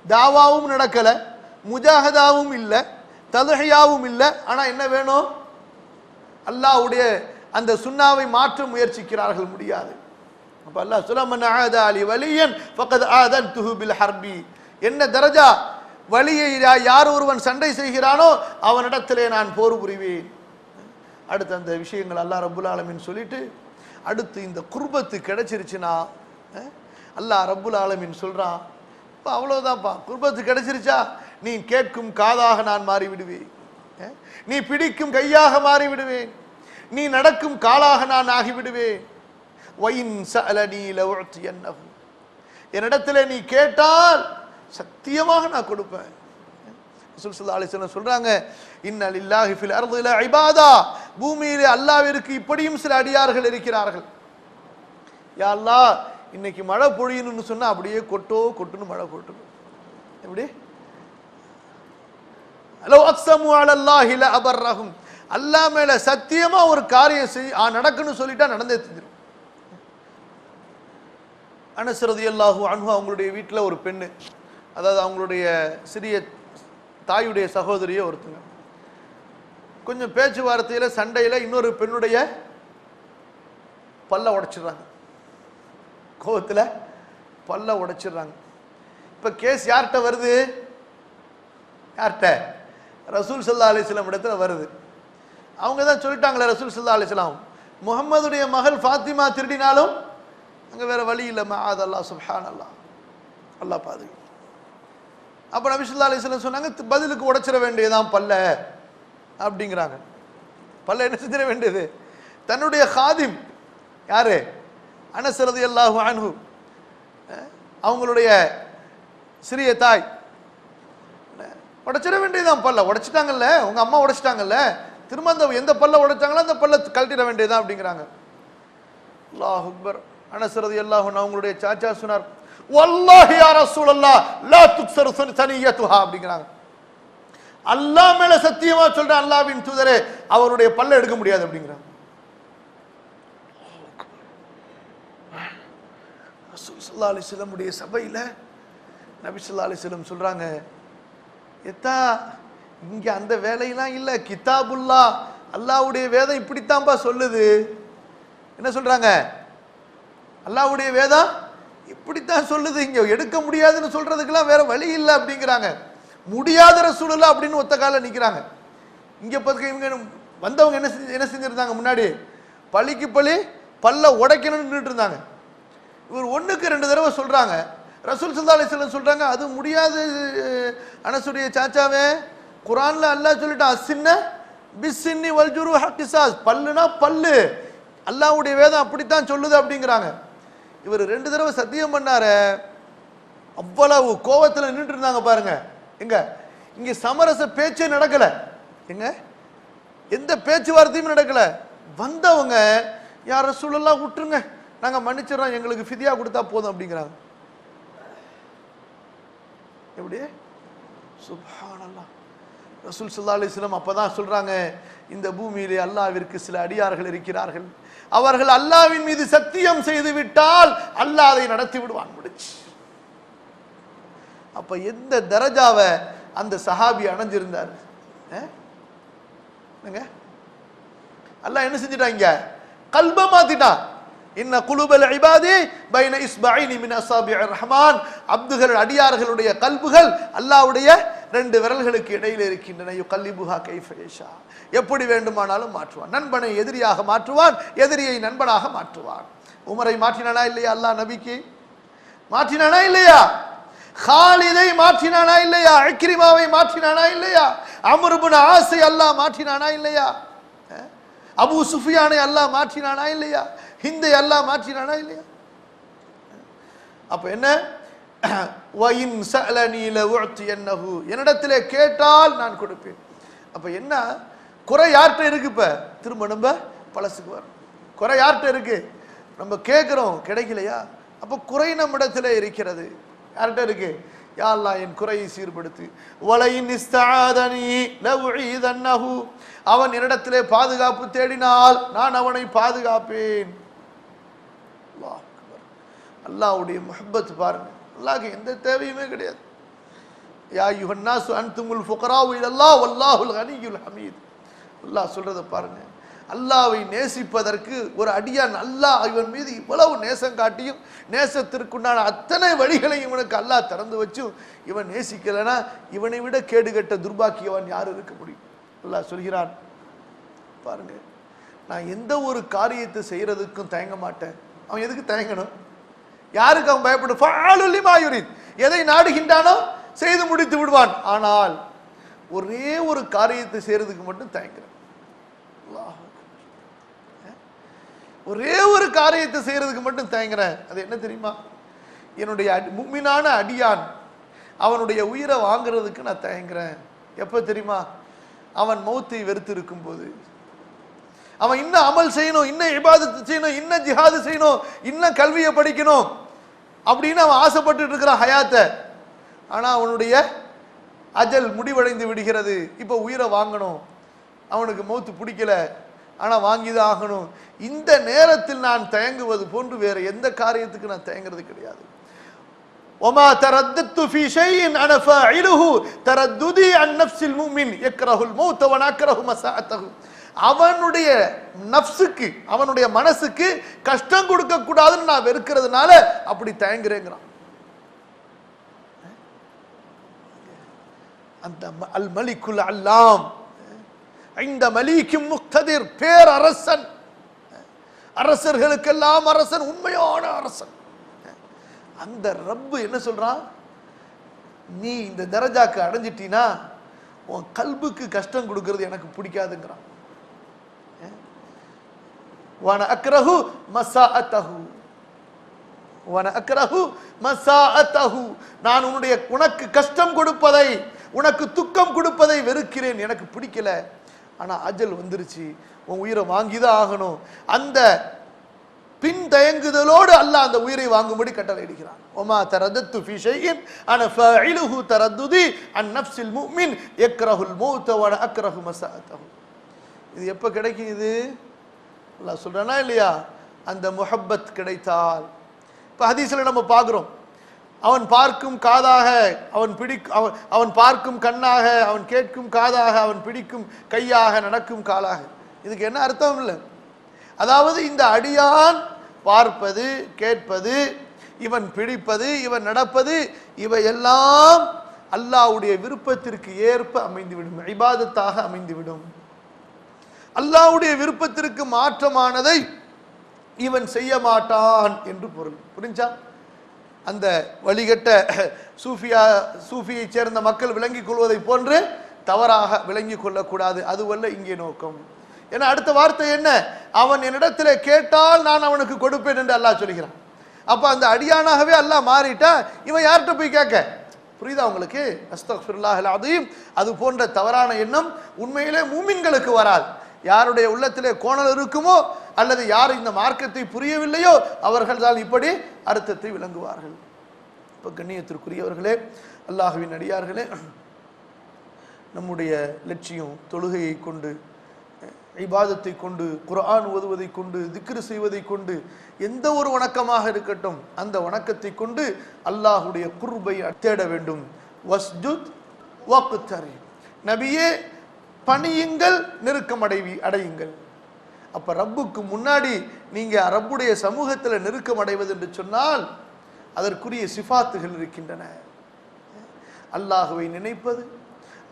தாவாவும் நடக்கல, முஜாஹதாவும் இல்லை, ததுஹியாவும் இல்லை. ஆனா என்ன வேணும்? அல்லாஹ்வுடைய அந்த சுன்னாவை மாற்ற முயற்சிக்கிறார்கள், முடியாது. அப்ப அல்லாஹ் சுலமன் ஆதா அலி வலியன் ஃபகத் ஆதன்துஹு பில் ஹர்பி. என்ன தரஜா? வலியை யார் ஒருவன் சண்டை செய்கிறானோ அவனிடத்திலே நான் போர் புரிவேன். அடுத்து அந்த விஷயங்கள் அல்லாஹ் ரப்புல் ஆலமீன் சொல்லிட்டு, அடுத்து இந்த குர்பத்து கிடைச்சிருச்சுன்னா அல்லாஹ் ரப்புல் ஆலமீன் சொல்றான், இப்போ அவ்வளோதான்ப்பா, குர்பத்து கிடைச்சிருச்சா, நீ கேட்கும் காதாக நான் மாறி விடுவேன், நீ பிடிக்கும் கையாக மாறி விடுவேன், நீ நடக்கும் காலாக நான் ஆகிவிடுவேன். என்னிடத்திலே நீ கேட்டால் சத்தியமாக நான் கொடுப்பேன். ரசூல் ஸல்லல்லாஹு அலைஹி வஸல்லம் சொல்றாங்க, இன்ன லில்லாஹி ஃபில் அர்தி லா இபாதா, பூமியிலே அல்லாஹ்விற்கு இப்படியும் சில அடியார்கள் இருக்கிறார்கள். யா அல்லாஹ், இன்னைக்கு மழை பொழியணும்னு சொன்னா அப்படியே கொட்டுன்னு மழை கொட்டணும். எப்படி? லவ் அக்ஸமு அலல்லாஹி லா அபர்ரஹும், அல்லாஹ் மேல சத்தியமா ஒரு காரியம் நடக்குன்னு சொல்லிட்டா நடந்தே தெரிஞ்சிடும். அனஸ் ரலியல்லாஹு அன்ஹு அவங்களுடைய வீட்டில் ஒரு பெண்ணு, அதாவது அவங்களுடைய சிறிய தாயுடைய சகோதரியை ஒருத்தங்க, கொஞ்சம் பேச்சுவார்த்தையில் சண்டையில் இன்னொரு பெண்ணுடைய பல்ல உடைச்சிடுறாங்க, கோவத்தில் பல்ல உடைச்சிடுறாங்க. இப்போ கேஸ் யார்கிட்ட வருது? யார்கிட்ட? ரசூல் ஸல்லல்லாஹு அலைஹி வஸல்லம் இடத்துல வருது. அவங்க தான் சொல்லிட்டாங்களே, ரசூல் ஸல்லல்லாஹு அலைஹி வஸல்லம், முஹம்மதுடைய மகள் ஃபாத்திமா திருடினாலும் அங்கே வேற வழி இல்லை, மஆத் அல்லாஹ் சுப்ஹானல்லாஹ், அல்லாஹ் பாதுகாப்பு. அப்போ நபி ஸல்லல்லாஹு அலைஹி வஸல்லம் சொன்னாங்க, பதிலுக்கு உடைச்சிட வேண்டியதான் பல்ல அப்படிங்கிறாங்க. பல்ல என்ன செஞ்சிட வேண்டியது? தன்னுடைய காதிம் யாரு? அனஸ் ரலியல்லாஹு அன்ஹு, அவங்களுடைய சிறிய தாய், உடைச்சிட வேண்டியதான் பல்ல. உடைச்சிட்டாங்கல்ல, உங்க அம்மா உடைச்சிட்டாங்கல்ல, திரும்ப அந்த எந்த பல்ல உடைச்சாங்களோ அந்த பல்ல கழட்டிட வேண்டியதான் அப்படிங்கிறாங்க. அல்லாஹ் அக்பர். அனஸ் ரலியல்லாஹு அன்ஹு அவங்களுடைய சாச்சா சொன்னார், வல்லாஹி யா ரசூலல்லாஹ் லா துக்ஸரு சனியத்துஹா அப்படிங்கிறாங்க. அல்லாஹ் மேல சத்தியமா சொல்றேன், அல்லாஹ்வின் தூதரே, அவருடைய பல்ல எடுக்க முடியாது அப்படிங்கிறாங்க. ரசூல் ஸல்லல்லாஹு அலைஹி வஸல்லம் உடைய சபையில நபி ஸல்லல்லாஹு அலைஹி வஸல்லம் சொல்றாங்க, எத்தா இங்க அந்த வேலையெல்லாம் இல்ல, கிதாபுல்லா, அல்லாஹ்வுடைய வேதம் இப்படித்தான்பா சொல்லுது. என்ன சொல்றாங்க? அல்லாஹ்வுடைய வேதம் இப்படித்தான் சொல்லுது, இங்க எடுக்க முடியாதுன்னு சொல்றதுக்கெல்லாம் வேற வழி இல்லை அப்படிங்கிறாங்க. முடியாத ரசூலுல்லாஹ் அப்படின்னு ஒத்த கால நிக்கிறாங்க. இங்க பார்க்க இவங்க வந்தவங்க என்ன செஞ்சிருந்தாங்க? முன்னாடி பழிக்கு பழி பல்ல உடைக்கணும்னு நின்றுட்டு இருந்தாங்க. இவர் ஒண்ணுக்கு 2 தடவை சொல்றாங்க. ரசூல் ஸல்லல்லாஹு அலைஹி வஸல்லம் சொல்றாங்க, அது முடியாது அனசுடைய சாச்சாவே, குர்ஆன்ல அல்லாஹ் சொல்லிட்டான், அஸ்ஸின்ன பிஸ்ஸின்னி வல் ஜுருஹ கிஸாஸ், பல்லுனா பல்லு, அல்லாஹ்வுடைய வேதம் அப்படித்தான் சொல்லுது அப்படிங்கிறாங்க. இவர் 2 தடவை சத்தியம் பண்ணாரு, அவ்வளவு கோவத்தில் நின்றுட்டு இருந்தாங்க பாருங்க. எங்க இங்க சமரச பேச்சே நடக்கல, எங்க எந்த பேச்சுவார்த்தையும் நடக்கல. வந்தவங்க, யா ரசூலுல்லாஹ் விட்டுருங்க, நாங்க மன்னிச்சிடறோம், எங்களுக்கு ஃபிதியா கொடுத்தா போதும் அப்படிங்கிறாங்க. எப்படி? சுப்ஹானல்லாஹ். ரசூல் ஸல்லல்லாஹு அலைஹி வஸல்லம் அப்பதான் சொல்றாங்க, இந்த பூமியிலே அல்லாஹ்விற்கு சில அடியார்கள் இருக்கிறார்கள், அவர்கள் அல்லாஹ்வின் மீது சத்தியம் செய்து விட்டால் அல்லாஹ் அதை நடத்தி விடுவான். முடிச்சு. அப்ப எந்த தரஜாவை அந்த சஹாபி அடைஞ்சிருந்தார்? அல்லாஹ் என்ன செஞ்சிட்டாங்க? கல்ப மாத்திட்டான். இன்ன குலுபல் இபாதி பைன இஸ்பைனி மின் அஸாபிஇர் ரஹ்மான், அப்துகள் அடியார்களுடைய கல்புகள் அல்லாஹ்வுடைய 2 விரல்களுக்கு இடையில இருக்கின்றன. யுகல்லிபுஹா கைஃப யஷா, எப்படி வேண்டுமானாலும் மாற்றுவான். நண்பனை எதிரியாக மாற்றுவான், எதிரியை நண்பனாக மாற்றுவான். உமரை மாற்றினானா இல்லையா? அல்லாஹ் நபிக்கு மாற்றினானா இல்லையா? ஹாலிதை மாற்றினானா இல்லையா? இக்ரிமாவை மாற்றினானா இல்லையா? அம்ர் இப்னு ஆஸை அல்லாஹ் மாற்றினானா இல்லையா? அபூ சுஃபியானை அல்லாஹ் மாற்றினானா இல்லையா? ஹிந்தை அல்லாஹ் மாற்றினானா இல்லையா? அப்ப என்ன? வஇன் சஅலனி லஉத்தியன்னஹு, என்னிடத்திலே கேட்டால் நான் கொடுப்பேன். அப்ப என்ன குறை யார்கிட்ட இருக்கு? இப்ப திரும்ப நம்ம பழசுக்கு வரும். குறை யார்கிட்ட இருக்கு? நம்ம கேட்கிறோம், கிடைக்கலையா? அப்ப குறை நம்மிடத்திலே இருக்கிறது. யார்கிட்ட இருக்கு? யா அல்லாஹ் என் குறையை சீர்படுத்து. வலையின் இஸ்தஆதனி லஉஈதன்னஹு, அவன் என்னிடத்திலே பாதுகாப்பு தேடினால் நான் அவனை பாதுகாப்பேன். அல்லாஹ் அக்பர். அல்லாஹ்வுடைய முஹப்பத் பாருங்க. அல்லாஹ்க்கு எந்த தேவையுமே கிடையாது. யா அய்யுஹன் நாசு அன்துமுல் ஃபுகராஉ இலல்லாஹ் வல்லாஹுல் கனியுல் ஹமீத். அல்லாஹ் சொல்றத பாருங்க. அல்லாஹ்வை நேசிப்பதற்கு ஒரு அடியான் அல்லாஹ் இவன் மீது இவ்வளவு நேசம் காட்டியும் நேசத்திற்குண்டான அத்தனை வழிகளையும் இவனுக்கு அல்லாஹ் திறந்து வச்சும் இவன் நேசிக்கலனா இவனை விட கேடுகட்ட துர்பாக்கியவன் யார் இருக்க முடியும்? அல்லாஹ் சொல்கிறான் பாருங்க, நான் எந்த ஒரு காரியத்தை செய்யறதுக்கும் தயங்க மாட்டேன். அவன் எதுக்கு தயங்கணும்? யாருக்கு அவன் பயப்படும்? ஃபஅலுல் லிமா யுரித், எதை நாடுகின்றானோ செய்து முடித்து விடுவான். ஆனால் ஒரே ஒரு காரியத்தை செய்யறதுக்கு மட்டும் தயங்குறேன். அல்லாஹ், ஒரே ஒரு காரியத்தை செய்யறதுக்கு மட்டும் தயங்குறேன். அது என்ன தெரியுமா? என்னுடைய முஃமினான அடியான் அவனுடைய உயிரை வாங்குறதுக்கு நான் தயங்குறேன். எப்ப தெரியுமா? அவன் மௌத்தை வெறுத்து இருக்கும் போது. அவன் இன்னும் அமல் செய்யணும், இன்னும் இபாதத்து செய்யணும், இன்னும் ஜிஹாது செய்யணும், இன்னும் கல்வியை படிக்கணும் அப்படின்னு அவன் ஆசைப்பட்டு இருக்கிறான் ஹயாத்தை. ஆனா அவனுடைய அஜல் முடிவடைந்து விடுகிறது. இப்ப உயிரை வாங்கணும், அவனுக்கு மௌத்து பிடிக்கல, ஆனா வாங்கிதான் ஆகணும். இந்த நேரத்தில் நான் தயங்குவது போன்று வேற எந்த காரியத்துக்கு நான் தயங்குறது கிடையாது. وما ترددت في شيء انا فاعله ترددي عن نفس المؤمن يكره الموت ونكره مساءته. அவனுடைய நஃப்ஸுக்கு, அவனுடைய மனசுக்கு கஷ்டம் கொடுக்க கூடாதுன்னு நான் வெறுக்கிறதுனால அப்படி தயங்குறேங்கிறான். அந்த அல் மலிக்குல் அல்லாம் இந்த மலிக்கும் முக்ததிர், பேரரசன், அரசர்களுக்கெல்லாம் அரசன், உண்மையான அரசன். அந்த ரப்பு என்ன சொல்றான்? நீ இந்த தரஜாக்கு அடைஞ்சிட்டீனா உன் கல்புக்கு கஷ்டம் கொடுக்கிறது எனக்கு பிடிக்காதுங்கிறான். வன அக்ரஹு மஸாஅத்தஹு, வன அக்ரஹு மஸாஅத்தஹு, நான் உனக்கு கஷ்டம் கொடுப்பதை, உனக்கு துக்கம் கொடுப்பதை வெறுக்கிறேன், எனக்கு பிடிக்கல. ஆனா அஜல் வந்துருச்சு, உன் உயிரை வாங்கிதான் ஆகணும். அந்த பின் தயங்குதலோடு அல்லாஹ் அந்த உயிரை வாங்கும்படி கட்டளை இடுகிறான். ஒமா தரதத்து ஃபீ ஷைஇன் அன ஃபாஇலுஹு தரதுதி அன் நஃப்ஸில் முஃமின் யக்ரஹுல் மௌத வ அக்ரஹு மஸாஅத்தஹு. இது எப்ப கிடைக்கும்? இது அல்லாஹ் சொல்றானா இல்லையா? அந்த முஹப்பத் கிடைத்தால். இப்ப ஹதீஸ்ல நம்ம பார்க்கிறோம், அவன் பார்க்கும் காதாக, அவன் பார்க்கும் கண்ணாக, அவன் கேட்கும் காதாக, அவன் பிடிக்கும் கையாக, நடக்கும் காலாக. இதுக்கு என்ன அர்த்தம்? இல்லை, அதாவது இந்த அடியான் பார்ப்பது, கேட்பது, இவன் பிடிப்பது, இவன் நடப்பது, இவையெல்லாம் அல்லாஹ்வுடைய விருப்பத்திற்கு ஏற்ப அமைந்துவிடும், இபாதத்தாக அமைந்துவிடும். அல்லாஹ்வுடைய விருப்பத்திற்கு மாற்றமானதை இவன் செய்ய மாட்டான் என்று பொருள். புரிஞ்சா? அந்த வழிகட்ட சூஃபியை சேர்ந்த மக்கள் விளங்கிக் கொள்வதை போன்று தவறாக விளங்கிக் கொள்ளக்கூடாது. அதுவல்ல இங்கே நோக்கம். ஏன்னா அடுத்த வார்த்தை என்ன? அவன் என்னிடத்தில் கேட்டால் நான் அவனுக்கு கொடுப்பேன் என்று அல்லாஹ் சொல்கிறான். அப்ப அந்த அடியானாகவே அல்லாஹ் மாறிட்டா இவன் யார்கிட்ட போய் கேட்க? புரியுதா உங்களுக்கு? அஸ்தக்ஃபிருல்லாஹல் அஸீம். அது போன்ற தவறான எண்ணம் உண்மையிலே மூமின்களுக்கு வராது. யாருடைய உள்ளத்திலே கோணல் இருக்குமோ அல்லது யார் இந்த மார்க்கத்தை புரியவில்லையோ அவர்கள் தான் இப்படி அர்த்தத்தை விளங்குவார்கள். இப்ப கண்ணியத்திற்குரியவர்களே, அல்லாஹ்வின் அடியார்களே, நம்முடைய லட்சியம் தொழுகையை கொண்டு, இபாதத்தை கொண்டு, குர்ஆன் ஓதுவதை கொண்டு, திக்ர் செய்வதை கொண்டு, எந்த ஒரு வணக்கமாக இருக்கட்டும் அந்த வணக்கத்தை கொண்டு அல்லாஹ்வுடைய குர்பை தேட வேண்டும். வஸ்ஜுத் வக்தரி, நபியே பணியுங்கள், நெருக்கம் அடையுங்கள். அப்ப ரப்புக்கு முன்னாடி நீங்க ரப்புடைய சமூகத்தில் நெருக்கம் அடைவது என்று சொன்னால் அதற்குரிய சிஃபாத்துகள் இருக்கின்றன. அல்லாஹுவை நினைப்பது,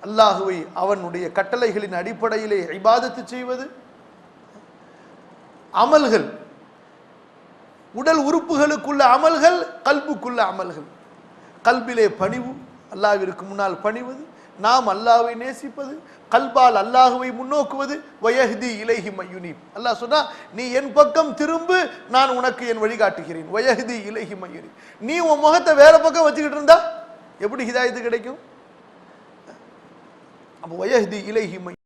அல்லாஹுவை அவனுடைய கட்டளைகளின் அடிப்படையிலே இபாதத்து செய்வது, அமல்கள், உடல் உறுப்புகளுக்குள்ள அமல்கள், கல்புக்குள்ள அமல்கள். கல்பிலே பணிவு, அல்லாஹ்விற்கு முன்னால் பணிவது, நாம் அல்லாஹ்வை நேசிப்பது, கல்பால் அல்லாஹுவை முன்னோக்குவது, வயஹ்தி இலைஹி மய்யுனீப். அல்லாஹ் சொன்னா, நீ என் பக்கம் திரும்பு, நான் உனக்கு என் வழிகாட்டுகிறேன். வயஹ்தி இலைஹி மய்யுனீப். நீ உன் முகத்தை வேற பக்கம் வச்சுக்கிட்டு இருந்தா எப்படி ஹிதாயத்து கிடைக்கும்? அப்போ வயஹ்தி இலைஹி